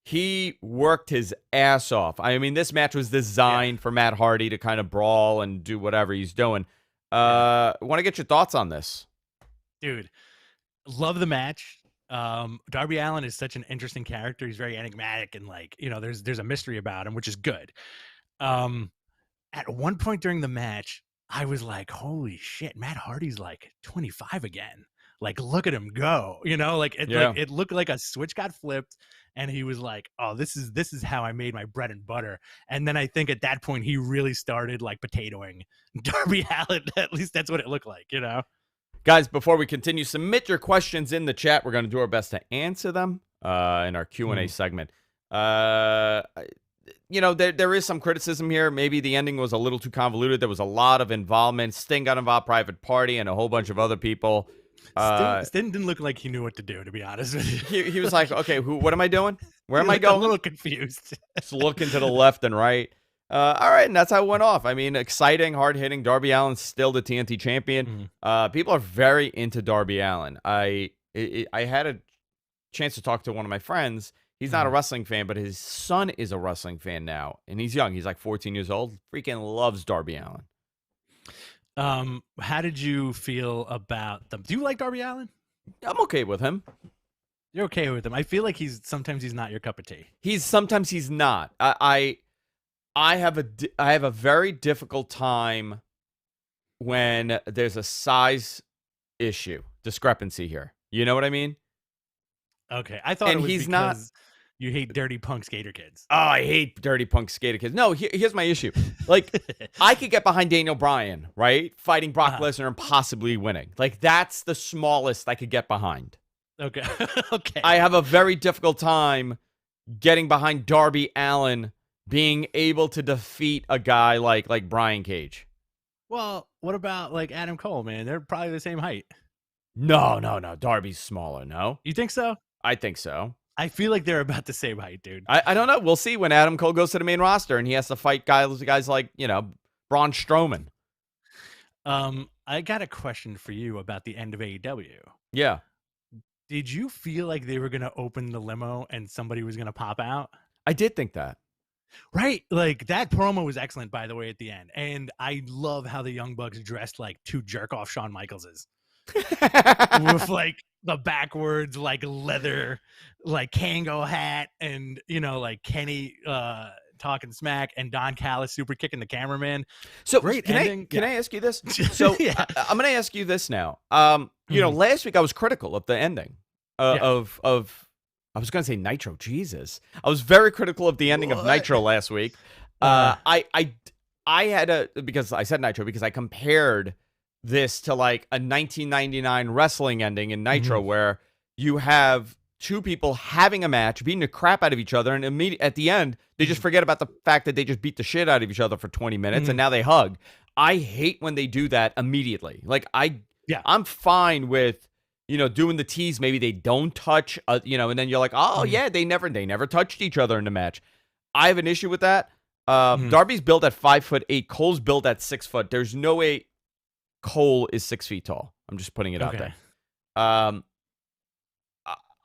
Speaker 2: He worked his ass off. I mean, this match was designed for Matt Hardy to kind of brawl and do whatever he's doing. Want to get your thoughts on this?
Speaker 1: Dude, love the match. Darby Allin is such an interesting character. He's very enigmatic and like, you know, there's a mystery about him, which is good. At one point during the match, I was like, holy shit, Matt Hardy's like 25 again. Like, look at him go, you know, like it looked like a switch got flipped and he was like, oh, this is how I made my bread and butter. And then I think at that point he really started like potatoing Darby Allin. At least that's what it looked like, you know?
Speaker 2: Guys, before we continue, submit your questions in the chat. We're going to do our best to answer them in our Q&A segment. You know, there is some criticism here. Maybe the ending was a little too convoluted. There was a lot of involvement. Sting got involved, Private Party, and a whole bunch of other people.
Speaker 1: Sting didn't look like he knew what to do, to be honest with you.
Speaker 2: He was like, okay, what am I doing? Where am I going?
Speaker 1: A little confused.
Speaker 2: Just looking to the left and right. All right, and that's how it went off. I mean, exciting, hard-hitting. Darby Allin's still the TNT champion. People are very into Darby Allin. I had a chance to talk to one of my friends. He's not a wrestling fan, but his son is a wrestling fan now, and he's young. He's like 14 years old. Freaking loves Darby Allin.
Speaker 1: How did you feel about them? Do you like Darby Allin?
Speaker 2: I'm okay with him.
Speaker 1: You're okay with him. I feel like sometimes he's not your cup of tea.
Speaker 2: Sometimes he's not. I have a very difficult time when there's a size discrepancy here. You know what I mean?
Speaker 1: Okay, I thought
Speaker 2: And
Speaker 1: it was
Speaker 2: he's
Speaker 1: because you hate dirty punk skater kids.
Speaker 2: Oh, I hate dirty punk skater kids. No, here's my issue. Like, I could get behind Daniel Bryan, right? Fighting Brock Lesnar and possibly winning. Like, that's the smallest I could get behind.
Speaker 1: Okay. Okay.
Speaker 2: I have a very difficult time getting behind Darby Allin being able to defeat a guy like Brian Cage.
Speaker 1: Well, what about like Adam Cole, man? They're probably the same height.
Speaker 2: No. Darby's smaller, no?
Speaker 1: You think so?
Speaker 2: I think so.
Speaker 1: I feel like they're about the same height, dude.
Speaker 2: I don't know. We'll see when Adam Cole goes to the main roster and he has to fight guys like, Braun Strowman.
Speaker 1: I got a question for you about the end of AEW.
Speaker 2: Yeah.
Speaker 1: Did you feel like they were going to open the limo and somebody was going to pop out?
Speaker 2: I did think that.
Speaker 1: Right. Like, that promo was excellent, by the way, at the end. And I love how the Young Bucks dressed like two jerk-off Shawn Michaelses. With, like, the backwards, like, leather, like, Kango hat and, like, Kenny talking smack and Don Callis super kicking the cameraman.
Speaker 2: So
Speaker 1: great ending.
Speaker 2: Can I ask you this? So
Speaker 1: yeah.
Speaker 2: I'm going to ask you this now. Last week I was critical of the ending of I was going to say Nitro. Jesus, I was very critical of the ending of Nitro last week. I had because I said Nitro because I compared this to like a 1999 wrestling ending in Nitro where you have two people having a match, beating the crap out of each other, and at the end, they just forget about the fact that they just beat the shit out of each other for 20 minutes, and now they hug. I hate when they do that immediately. Like, I'm fine with, doing the tease. Maybe they don't touch, and then you're like, oh, yeah, they never touched each other in the match. I have an issue with that. Darby's built at 5'8". Cole's built at 6 foot. There's no way Cole is 6 feet tall. I'm just putting it out there.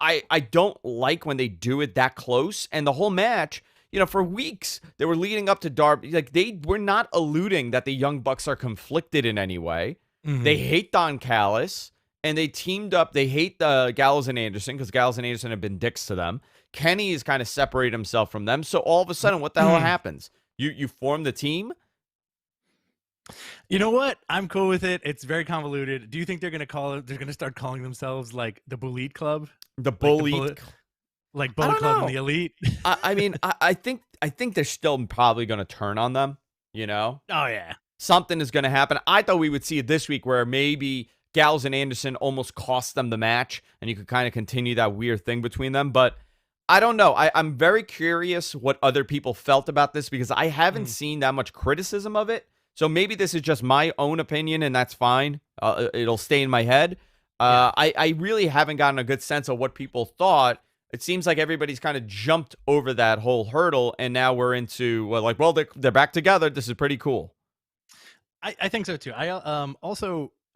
Speaker 2: I don't like when they do it that close. And the whole match, for weeks, they were leading up to Darby. Like, they were not alluding that the Young Bucks are conflicted in any way. They hate Don Callis, and they teamed up. They hate Gallows and Anderson because Gallows and Anderson have been dicks to them. Kenny has kind of separated himself from them. So all of a sudden, what the hell happens? You form the team?
Speaker 1: You know what? I'm cool with it. It's very convoluted. Do you think they're gonna start calling themselves like the Bullet Club?
Speaker 2: The Bullet,
Speaker 1: like Bullet Club and the Elite?
Speaker 2: I think they're still probably gonna turn on them, Oh
Speaker 1: yeah.
Speaker 2: Something is gonna happen. I thought we would see it this week where maybe Gallows and Anderson almost cost them the match and you could kind of continue that weird thing between them, but I don't know. I'm very curious what other people felt about this because I haven't seen that much criticism of it. So maybe this is just my own opinion, and that's fine. It'll stay in my head. I really haven't gotten a good sense of what people thought. It seems like everybody's kind of jumped over that whole hurdle, and now we're into, they're back together. This is pretty cool.
Speaker 1: I think so, too.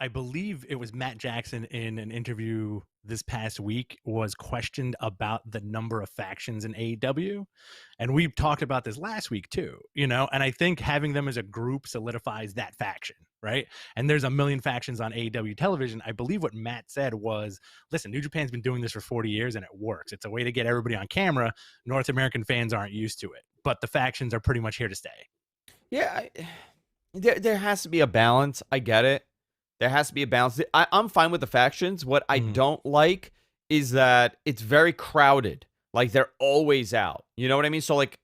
Speaker 1: I believe it was Matt Jackson in an interview this past week was questioned about the number of factions in AEW. And we talked about this last week too, and I think having them as a group solidifies that faction, right? And there's a million factions on AEW television. I believe what Matt said was, listen, New Japan's been doing this for 40 years and it works. It's a way to get everybody on camera. North American fans aren't used to it, but the factions are pretty much here to stay.
Speaker 2: Yeah, there has to be a balance. I get it. There has to be a balance. I'm fine with the factions. What I don't like is that it's very crowded. Like, they're always out. You know what I mean? So, like,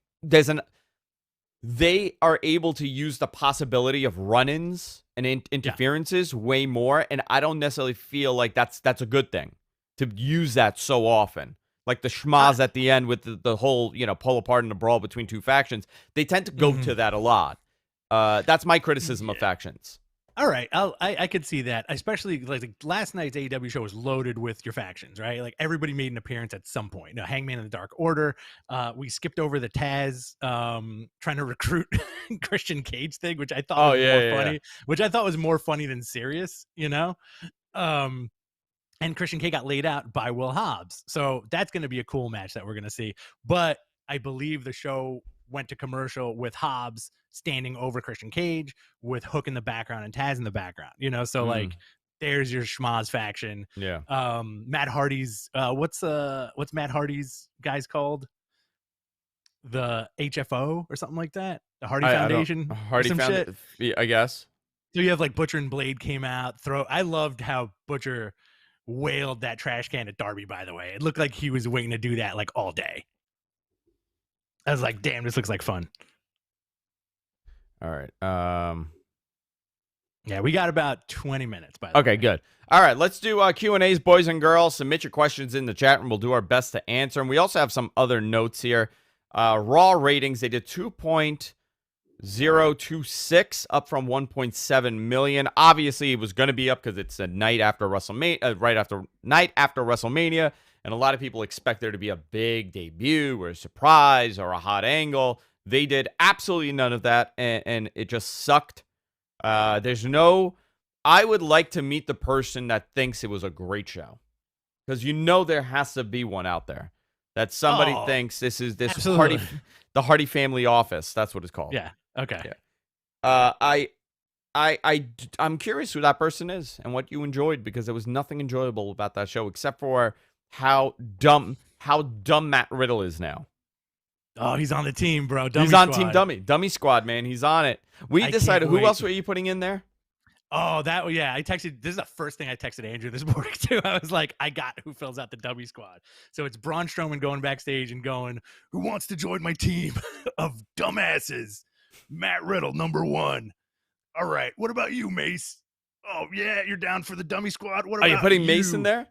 Speaker 2: they are able to use the possibility of run-ins and interferences way more, and I don't necessarily feel like that's a good thing to use that so often. Like the schmaz at the end with the whole, pull apart in the brawl between two factions. They tend to go to that a lot. That's my criticism of factions.
Speaker 1: All right, I could see that, especially like last night's AEW show was loaded with your factions, right? Like everybody made an appearance at some point. Now, Hangman and the Dark Order. We skipped over the Taz trying to recruit Christian Cage thing, which I thought
Speaker 2: Oh
Speaker 1: was
Speaker 2: yeah,
Speaker 1: more
Speaker 2: yeah, yeah.
Speaker 1: funny. Which I thought was more funny than serious, you know. Um, and Christian Cage got laid out by Will Hobbs, so that's going to be a cool match that we're going to see. But I believe the show went to commercial with Hobbs standing over Christian Cage with Hook in the background and Taz in the background, you know, so
Speaker 2: Mm,
Speaker 1: like there's your schmaz faction.
Speaker 2: yeah.
Speaker 1: Matt Hardy's what's Matt Hardy's guys called, the HFO or something like that, the Hardy
Speaker 2: I don't.
Speaker 1: Foundation or
Speaker 2: Hardy
Speaker 1: some
Speaker 2: found
Speaker 1: shit.
Speaker 2: it. I guess.
Speaker 1: So you have like Butcher and Blade came out. I loved how Butcher wailed that trash can at Darby, by the way. It looked like he was waiting to do that like all day. I was like, damn, this looks like fun.
Speaker 2: All right.
Speaker 1: Yeah, we got about 20 minutes, by the way.
Speaker 2: Okay, good. All right, let's do Q&As, boys and girls. Submit your questions in the chat room. We'll do our best to answer them. We also have some other notes here. Raw ratings, they did 2.026, up from 1.7 million. Obviously, it was going to be up because it's a night after WrestleMania, night after WrestleMania, and a lot of people expect there to be a big debut or a surprise or a hot angle. They did absolutely none of that, and it just sucked. I would like to meet the person that thinks it was a great show, because there has to be one out there that somebody thinks this is the Hardy Family Office. That's what it's called.
Speaker 1: Yeah. Okay.
Speaker 2: Yeah. I'm curious who that person is and what you enjoyed, because there was nothing enjoyable about that show except for how dumb Matt Riddle is now.
Speaker 1: Oh, he's on the team, bro.
Speaker 2: He's on Team Dummy Squad, man. He's on it. We decided who else were you putting in there?
Speaker 1: Oh, yeah. I texted. This is the first thing I texted Andrew this morning too. I was like, I got who fills out the Dummy Squad. So it's Braun Strowman going backstage and going, "Who wants to join my team of dumbasses?" Matt Riddle, number 1. All right. What about you, Mace? Oh yeah, you're down for the Dummy Squad. What about
Speaker 2: you putting Mace in there?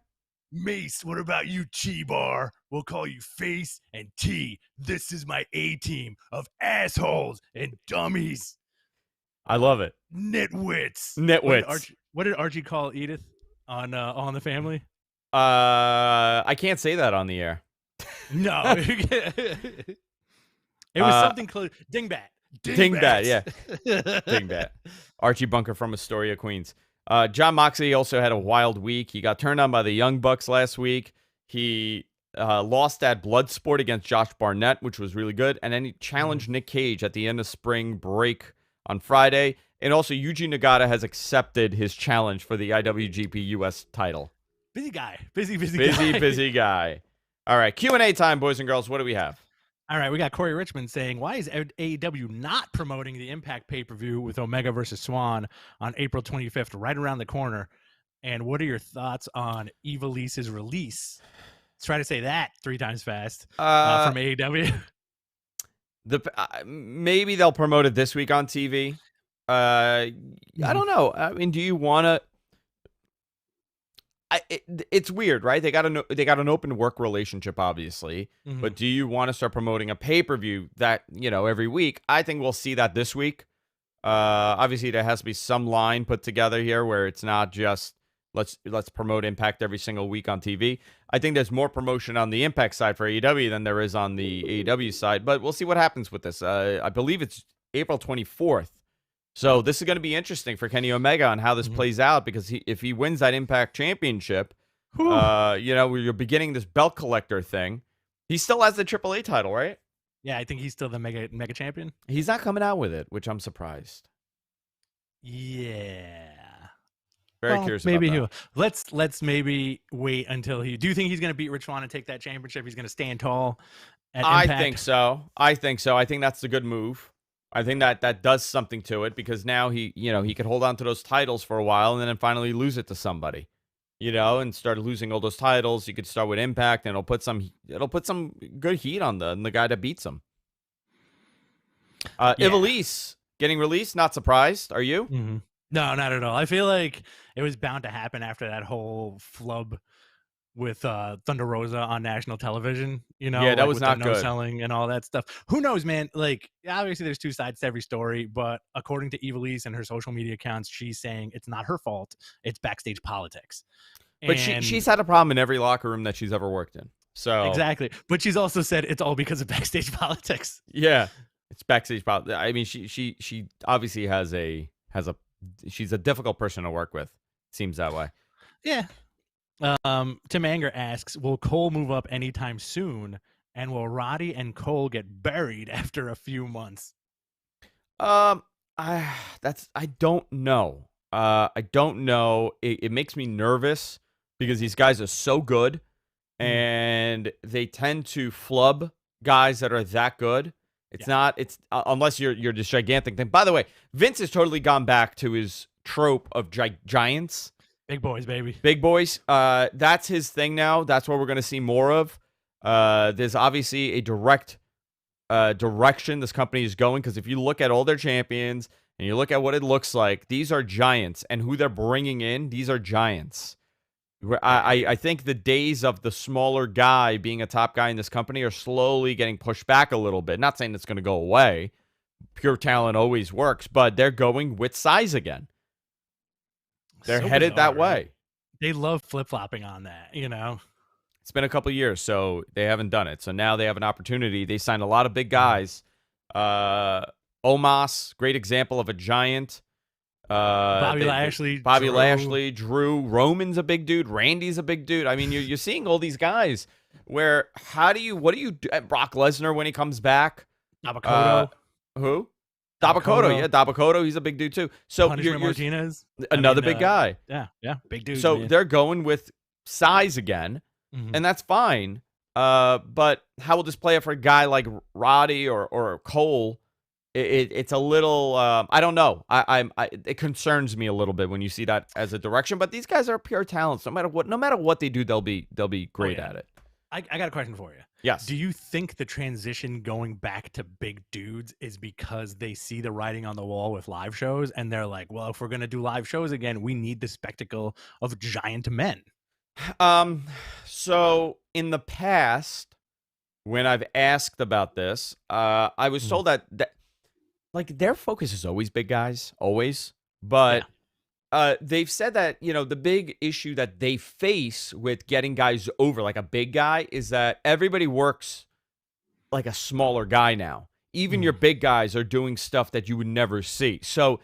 Speaker 1: Mace, what about you, Chi-Bar? We'll call you Face and T. This is my A-team of assholes and dummies.
Speaker 2: I love it.
Speaker 1: Nitwits. What did Archie call Edith on All in the Family?
Speaker 2: I can't say that on the air.
Speaker 1: No. It was something close. Dingbat.
Speaker 2: Dingbat, yeah. Dingbat. Archie Bunker from Astoria, Queens. John Moxley also had a wild week. He got turned on by the Young Bucks last week. He lost that Bloodsport against Josh Barnett, which was really good. And then he challenged Nick Cage at the end of spring break on Friday. And also, Yuji Nagata has accepted his challenge for the IWGP US title.
Speaker 1: Busy guy. Busy
Speaker 2: guy. All right, Q&A time, boys and girls. What do we have?
Speaker 1: All right, we got Corey Richmond saying, why is AEW not promoting the Impact pay-per-view with Omega versus Swan on April 25th, right around the corner? And what are your thoughts on Evalise's release? Let's try to say that 3 times fast from AEW.
Speaker 2: Maybe they'll promote it this week on TV. I don't know. I mean, do you want to? It's weird, right? They got an open work relationship, obviously. Mm-hmm. But do you want to start promoting a pay-per-view that, every week? I think we'll see that this week. Obviously, there has to be some line put together here where it's not just let's promote Impact every single week on TV. I think there's more promotion on the Impact side for AEW than there is on the AEW side. But we'll see what happens with this. I believe it's April 24th. So this is going to be interesting for Kenny Omega on how this plays out, because if he wins that Impact Championship, you're beginning this belt collector thing. He still has the AAA title, right?
Speaker 1: Yeah, I think he's still the mega champion.
Speaker 2: He's not coming out with it, which I'm surprised.
Speaker 1: Yeah.
Speaker 2: Very curious.
Speaker 1: Maybe
Speaker 2: about
Speaker 1: that. Let's maybe wait until he. Do you think he's going to beat Rich Swann and take that championship? He's going to stand tall at Impact?
Speaker 2: I think so. I think that's a good move. I think that does something to it, because now he could hold on to those titles for a while and then finally lose it to somebody, and start losing all those titles. You could start with Impact, and it'll put some good heat on the guy that beats him. Ivelisse getting released, not surprised. Are you?
Speaker 1: Mm-hmm. No, not at all. I feel like it was bound to happen after that whole flub with Thunder Rosa on national television,
Speaker 2: Yeah, that
Speaker 1: like
Speaker 2: was
Speaker 1: with the
Speaker 2: not
Speaker 1: no
Speaker 2: good.
Speaker 1: selling and all that stuff. Who knows, man? Like, obviously, there's two sides to every story, but according to Evilise and her social media accounts, she's saying it's not her fault; it's backstage politics.
Speaker 2: But
Speaker 1: And
Speaker 2: she's had a problem in every locker room that she's ever worked in. So
Speaker 1: exactly, but she's also said it's all because of backstage politics.
Speaker 2: yeah, it's backstage politics. I mean, she obviously has a she's a difficult person to work with. Seems that way.
Speaker 1: Yeah. Tim Anger asks, will Cole move up anytime soon? And will Roddy and Cole get buried after a few months?
Speaker 2: Um, I don't know. I don't know. It makes me nervous because these guys are so good, and they tend to flub guys that are that good. It's
Speaker 1: Yeah.
Speaker 2: not. It's unless you're this gigantic thing. By the way, Vince has totally gone back to his trope of giants,
Speaker 1: Big boys, baby.
Speaker 2: big boys. That's his thing now. That's what we're going to see more of. There's obviously a direct direction this company is going, because if you look at all their champions and you look at what it looks like, these are giants, and who they're bringing in, these are giants. I think the days of the smaller guy being a top guy in this company are slowly getting pushed back a little bit. Not saying it's going to go away. Pure talent always works, but they're going with size again. They're
Speaker 1: So
Speaker 2: headed
Speaker 1: bizarre,
Speaker 2: that
Speaker 1: right?
Speaker 2: way.
Speaker 1: They love flip-flopping on that,
Speaker 2: It's been a couple years, so they haven't done it. So now they have an opportunity. They signed a lot of big guys. Omos, great example of a giant.
Speaker 1: Bobby
Speaker 2: Bobby
Speaker 1: Lashley,
Speaker 2: Lashley, Drew, Roman's a big dude. Randy's a big dude. I mean, you're seeing all these guys where what do you do? Brock Lesnar when he comes back?
Speaker 1: Dabakoto,
Speaker 2: Who? Dabakoto. Yeah, Dabakoto. He's a big dude too. So
Speaker 1: Punishment Martinez.
Speaker 2: another big guy.
Speaker 1: Yeah, big dude.
Speaker 2: So
Speaker 1: man.
Speaker 2: they're going with size again, and that's fine. But how will this play out for a guy like Roddy or Cole? It's a little I don't know. It concerns me a little bit when you see that as a direction. But these guys are pure talents. No matter what they do, they'll be great at it.
Speaker 1: I got a question for you.
Speaker 2: Yes.
Speaker 1: Do you think the transition going back to big dudes is because they see the writing on the wall with live shows and they're like, well, if we're gonna do live shows again, we need the spectacle of giant men?
Speaker 2: So in the past, when I've asked about this, I was told that like their focus is always big guys, always. But they've said that, the big issue that they face with getting guys over, like a big guy, is that everybody works like a smaller guy now. Even your big guys are doing stuff that you would never see. So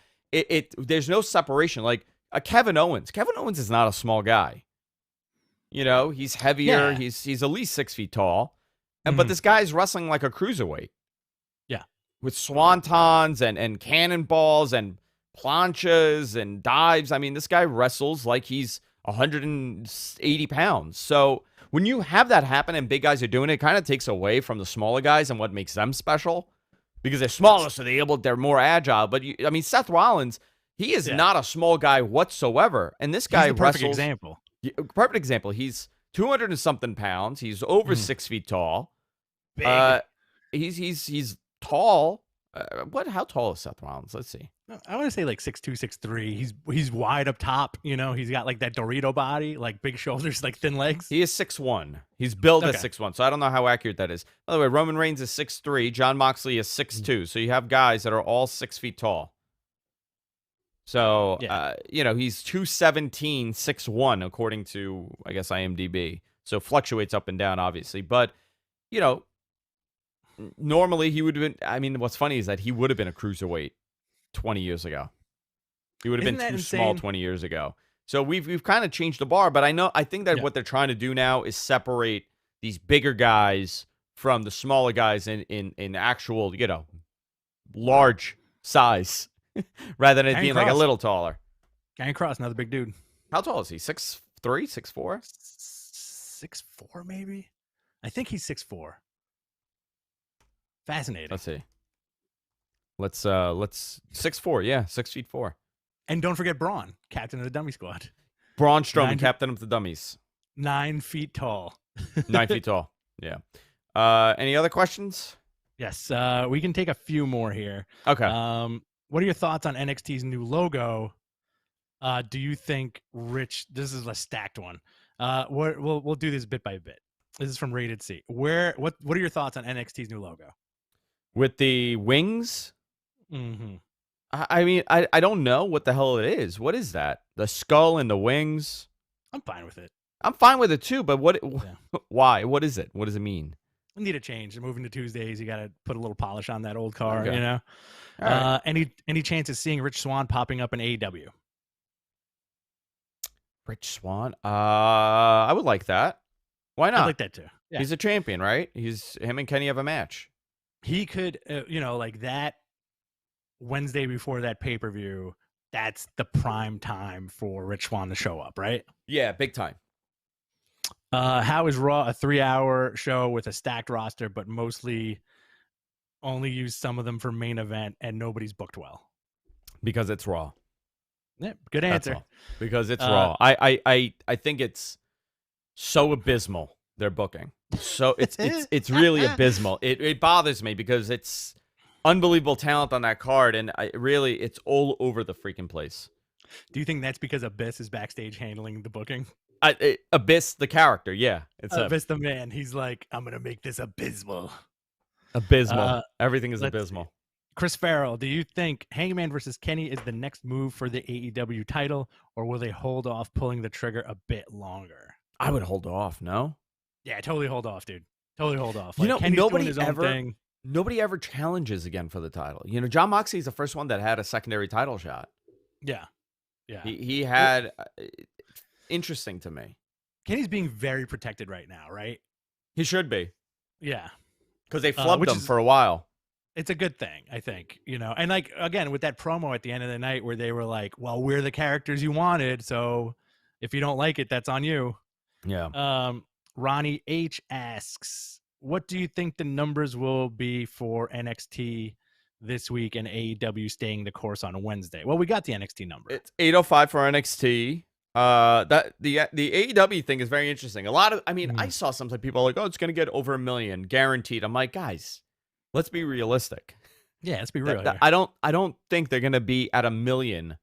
Speaker 2: there's no separation. Like a Kevin Owens. Kevin Owens is not a small guy. He's heavier.
Speaker 1: Yeah.
Speaker 2: He's at least 6 feet tall. But this guy's wrestling like a cruiserweight.
Speaker 1: Yeah.
Speaker 2: With swantons and cannonballs and planchas and dives. I mean, this guy wrestles like he's 180 pounds. So when you have that happen and big guys are doing it, it kind of takes away from the smaller guys and what makes them special, because they're smaller, so they're more agile. But Seth Rollins, he is not a small guy whatsoever, and this guy
Speaker 1: He's the perfect
Speaker 2: wrestles.
Speaker 1: example.
Speaker 2: Perfect example. He's 200 and something pounds. He's over 6 feet tall.
Speaker 1: Big.
Speaker 2: He's tall. How tall is Seth Rollins? Let's see.
Speaker 1: I want to say like 6'2", 6'3". He's wide up top. He's got like that Dorito body, like big shoulders, like thin legs.
Speaker 2: He is 6'1". He's billed at 6'1", so I don't know how accurate that is. By the way, Roman Reigns is 6'3". John Moxley is 6'2". So you have guys that are all 6 feet tall. So, he's 217, 6'1", according to, I guess, IMDb. So fluctuates up and down, obviously. But, normally he would have been, what's funny is that he would have been a cruiserweight 20 years ago. He would have been too small 20 years ago. So we've kind of changed the bar, but I think that what they're trying to do now is separate these bigger guys from the smaller guys in actual, large size, rather than it being like a little taller.
Speaker 1: Gang Cross, another big dude.
Speaker 2: How tall is he? 6'3", 6'4"?
Speaker 1: 6'4", maybe. I think he's 6'4". Fascinating.
Speaker 2: Let's see. Let's 6'4", yeah, 6'4".
Speaker 1: And don't forget Braun, captain of the dummy squad.
Speaker 2: Braun Strowman, captain of the dummies.
Speaker 1: 9 feet tall.
Speaker 2: 9 feet tall. Yeah. Any other questions?
Speaker 1: Yes. We can take a few more here.
Speaker 2: Okay.
Speaker 1: What are your thoughts on NXT's new logo? Do you think Rich? This is a stacked one. We'll do this bit by bit. This is from Rated C. What are your thoughts on NXT's new logo?
Speaker 2: With the wings?
Speaker 1: Mm-hmm.
Speaker 2: I mean, I don't know what the hell it is. What is that? The skull and the wings?
Speaker 1: I'm fine with it.
Speaker 2: I'm fine with it too, but why? What is it? What does it mean?
Speaker 1: I need a change. Moving to Tuesdays, you got to put a little polish on that old car,
Speaker 2: Okay.
Speaker 1: you know?
Speaker 2: All right.
Speaker 1: Any chance of seeing Rich Swann popping up in AEW?
Speaker 2: Rich Swann? I would like that. Why not?
Speaker 1: I like that too. Yeah.
Speaker 2: He's a champion, right? Him and Kenny have a match.
Speaker 1: He could, like that Wednesday before that pay-per-view, that's the prime time for Rich Swann to show up, right?
Speaker 2: Yeah, big time.
Speaker 1: How is Raw a 3-hour show with a stacked roster, but mostly only use some of them for main event and nobody's booked well?
Speaker 2: Because it's Raw.
Speaker 1: Yeah, good answer.
Speaker 2: Because it's Raw. I think it's so abysmal, their booking. So it's really abysmal. It bothers me because it's unbelievable talent on that card, and it's all over the freaking place.
Speaker 1: Do you think that's because Abyss is backstage handling the booking?
Speaker 2: Abyss, the character, yeah. It's
Speaker 1: Abyss, the man. He's like, I'm going to make this abysmal.
Speaker 2: Abysmal. Everything is abysmal.
Speaker 1: See. Chris Farrell, do you think Hangman versus Kenny is the next move for the AEW title, or will they hold off pulling the trigger a bit longer?
Speaker 2: I would hold off, no?
Speaker 1: Yeah, totally hold off, dude. Totally hold off.
Speaker 2: Like,
Speaker 1: Kenny's doing his own thing.
Speaker 2: Nobody ever challenges again for the title. John Moxley's the first one that had a secondary title shot.
Speaker 1: Yeah. Yeah.
Speaker 2: He had interesting to me.
Speaker 1: Kenny's being very protected right now, right?
Speaker 2: He should be.
Speaker 1: Yeah.
Speaker 2: Because they flubbed him for a while.
Speaker 1: It's a good thing, I think, and like, again, with that promo at the end of the night where they were like, well, we're the characters you wanted, so if you don't like it, that's on you.
Speaker 2: Yeah.
Speaker 1: Ronnie H asks, what do you think the numbers will be for NXT this week and AEW staying the course on a Wednesday? Well, we got the NXT number.
Speaker 2: It's 805 for NXT. That the AEW thing is very interesting. I saw some people like, oh, it's going to get over 1 million guaranteed. I'm like, guys, let's be realistic.
Speaker 1: Yeah, let's be real.
Speaker 2: I don't think they're going to be at 1 million.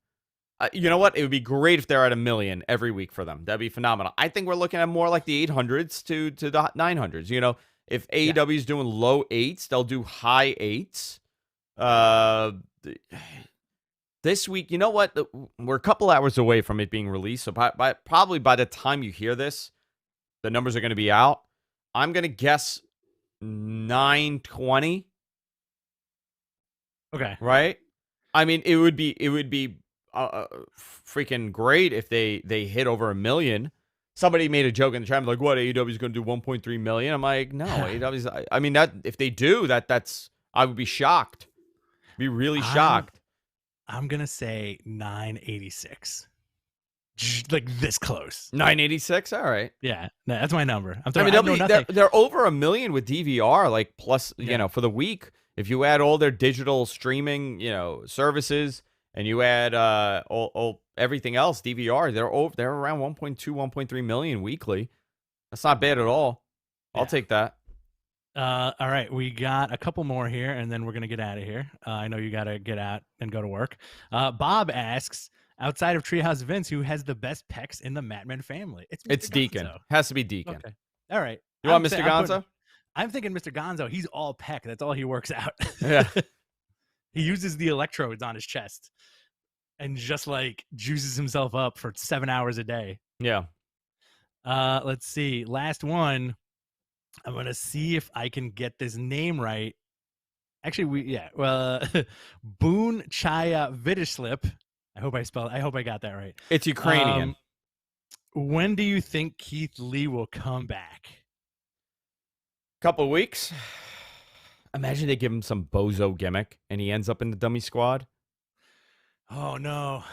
Speaker 2: You know what? It would be great if they're at 1 million every week for them. That'd be phenomenal. I think we're looking at more like the 800s to the 900s. If AEW is doing low 8s, they'll do high 8s. This week, you know what? We're a couple hours away from it being released. So probably by the time you hear this, the numbers are going to be out. I'm going to guess 920.
Speaker 1: Okay.
Speaker 2: Right? I mean, it would be freaking great if they hit over 1 million. Somebody made a joke in the chat like, what, AEW is going to do 1.3 million? I'm like, no, AEW's, I mean, that if they do that's I would be shocked. Be really shocked.
Speaker 1: I'm going to say 986. Like this close.
Speaker 2: 986? All right.
Speaker 1: Yeah, that's my number.
Speaker 2: They're over 1 million with DVR, like plus, for the week. If you add all their digital streaming, services, and you add all everything else, DVR, they're around 1.2, 1.3 million weekly. That's not bad at all. I'll take that.
Speaker 1: All right, we got a couple more here, and then we're gonna get out of here. I know you gotta get out and go to work. Bob asks, outside of Treehouse Vince, who has the best pecs in the Matman family?
Speaker 2: It's Deacon. Has to be Deacon.
Speaker 1: Okay. All right.
Speaker 2: You want Mr. Gonzo?
Speaker 1: I'm thinking Mr. Gonzo. He's all pec. That's all he works out.
Speaker 2: Yeah.
Speaker 1: He uses the electrodes on his chest and just like juices himself up for 7 hours a day.
Speaker 2: Yeah.
Speaker 1: Let's see. Last one. I'm going to see if I can get this name right. Actually, Boone Chaya Vidishlip. I hope I got that right.
Speaker 2: It's Ukrainian.
Speaker 1: When do you think Keith Lee will come back?
Speaker 2: Couple of weeks. Imagine they give him some bozo gimmick and he ends up in the dummy squad.
Speaker 1: Oh no.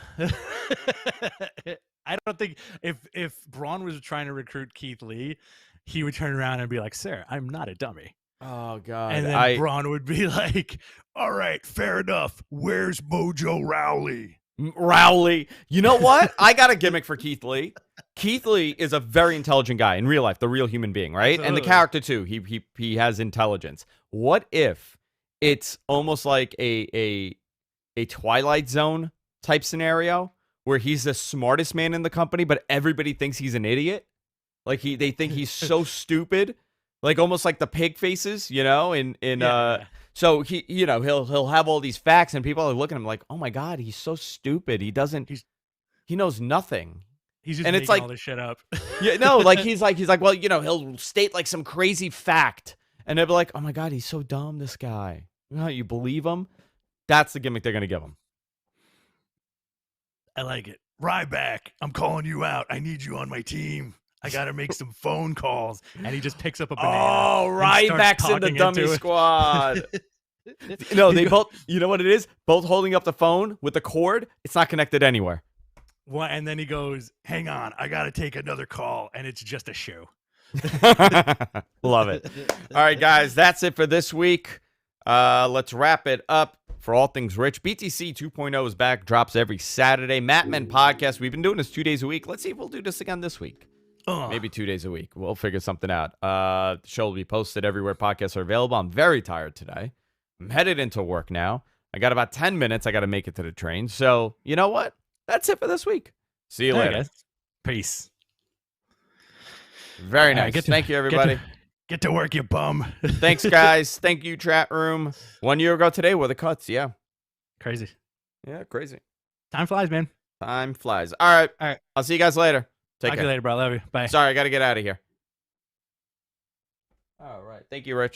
Speaker 1: I don't think if Braun was trying to recruit Keith Lee, he would turn around and be like, "Sir, I'm not a dummy."
Speaker 2: Oh God.
Speaker 1: And then Braun would be like, "All right, fair enough. Where's Mojo Rowley?"
Speaker 2: Rowley. You know what? I got a gimmick for Keith Lee. Keith Lee is a very intelligent guy in real life, the real human being, right? And the character too. He has intelligence. What if it's almost like a Twilight Zone type scenario where he's the smartest man in the company, but everybody thinks he's an idiot? Like they think he's so stupid, like almost like the pig faces, So he'll have all these facts, and people are looking at him like, oh my god, he's so stupid. He knows nothing.
Speaker 1: He's just
Speaker 2: and
Speaker 1: making
Speaker 2: it's like
Speaker 1: all this shit up.
Speaker 2: yeah, no, like he's like, well, he'll state like some crazy fact, and they'll be like, oh my god, he's so dumb, this guy. You believe him? That's the gimmick they're gonna give him.
Speaker 1: I like it. Ryback, I'm calling you out. I need you on my team. I got to make some phone calls. And he just picks up a banana.
Speaker 2: Oh, Ryback's in the dummy squad. No, they both, you know what it is? Both holding up the phone with the cord. It's not connected anywhere.
Speaker 1: Well, and then he goes, hang on, I got to take another call. And it's just a shoe.
Speaker 2: Love it. All right, guys, that's it for this week. Let's wrap it up. For all things Rich, BTC 2.0 is back, drops every Saturday. Matt Men Podcast, we've been doing this 2 days a week. Let's see if we'll do this again this week. Maybe 2 days a week. We'll figure something out. The show will be posted everywhere podcasts are available. I'm very tired today. I'm headed into work now. I got about 10 minutes. I got to make it to the train. So, you know what? That's it for this week. See you later.
Speaker 1: Peace.
Speaker 2: Very nice. Thank you, everybody.
Speaker 1: Get to work, you bum.
Speaker 2: Thanks, guys. Thank you, chat room. 1 year ago today were the cuts. Yeah.
Speaker 1: Crazy.
Speaker 2: Yeah, crazy.
Speaker 1: Time flies, man.
Speaker 2: Time flies. All right. I'll see you guys later. Take care.
Speaker 1: Talk to you later, bro. Love you. Bye.
Speaker 2: Sorry, I got to get out of here. All right. Thank you, Rich.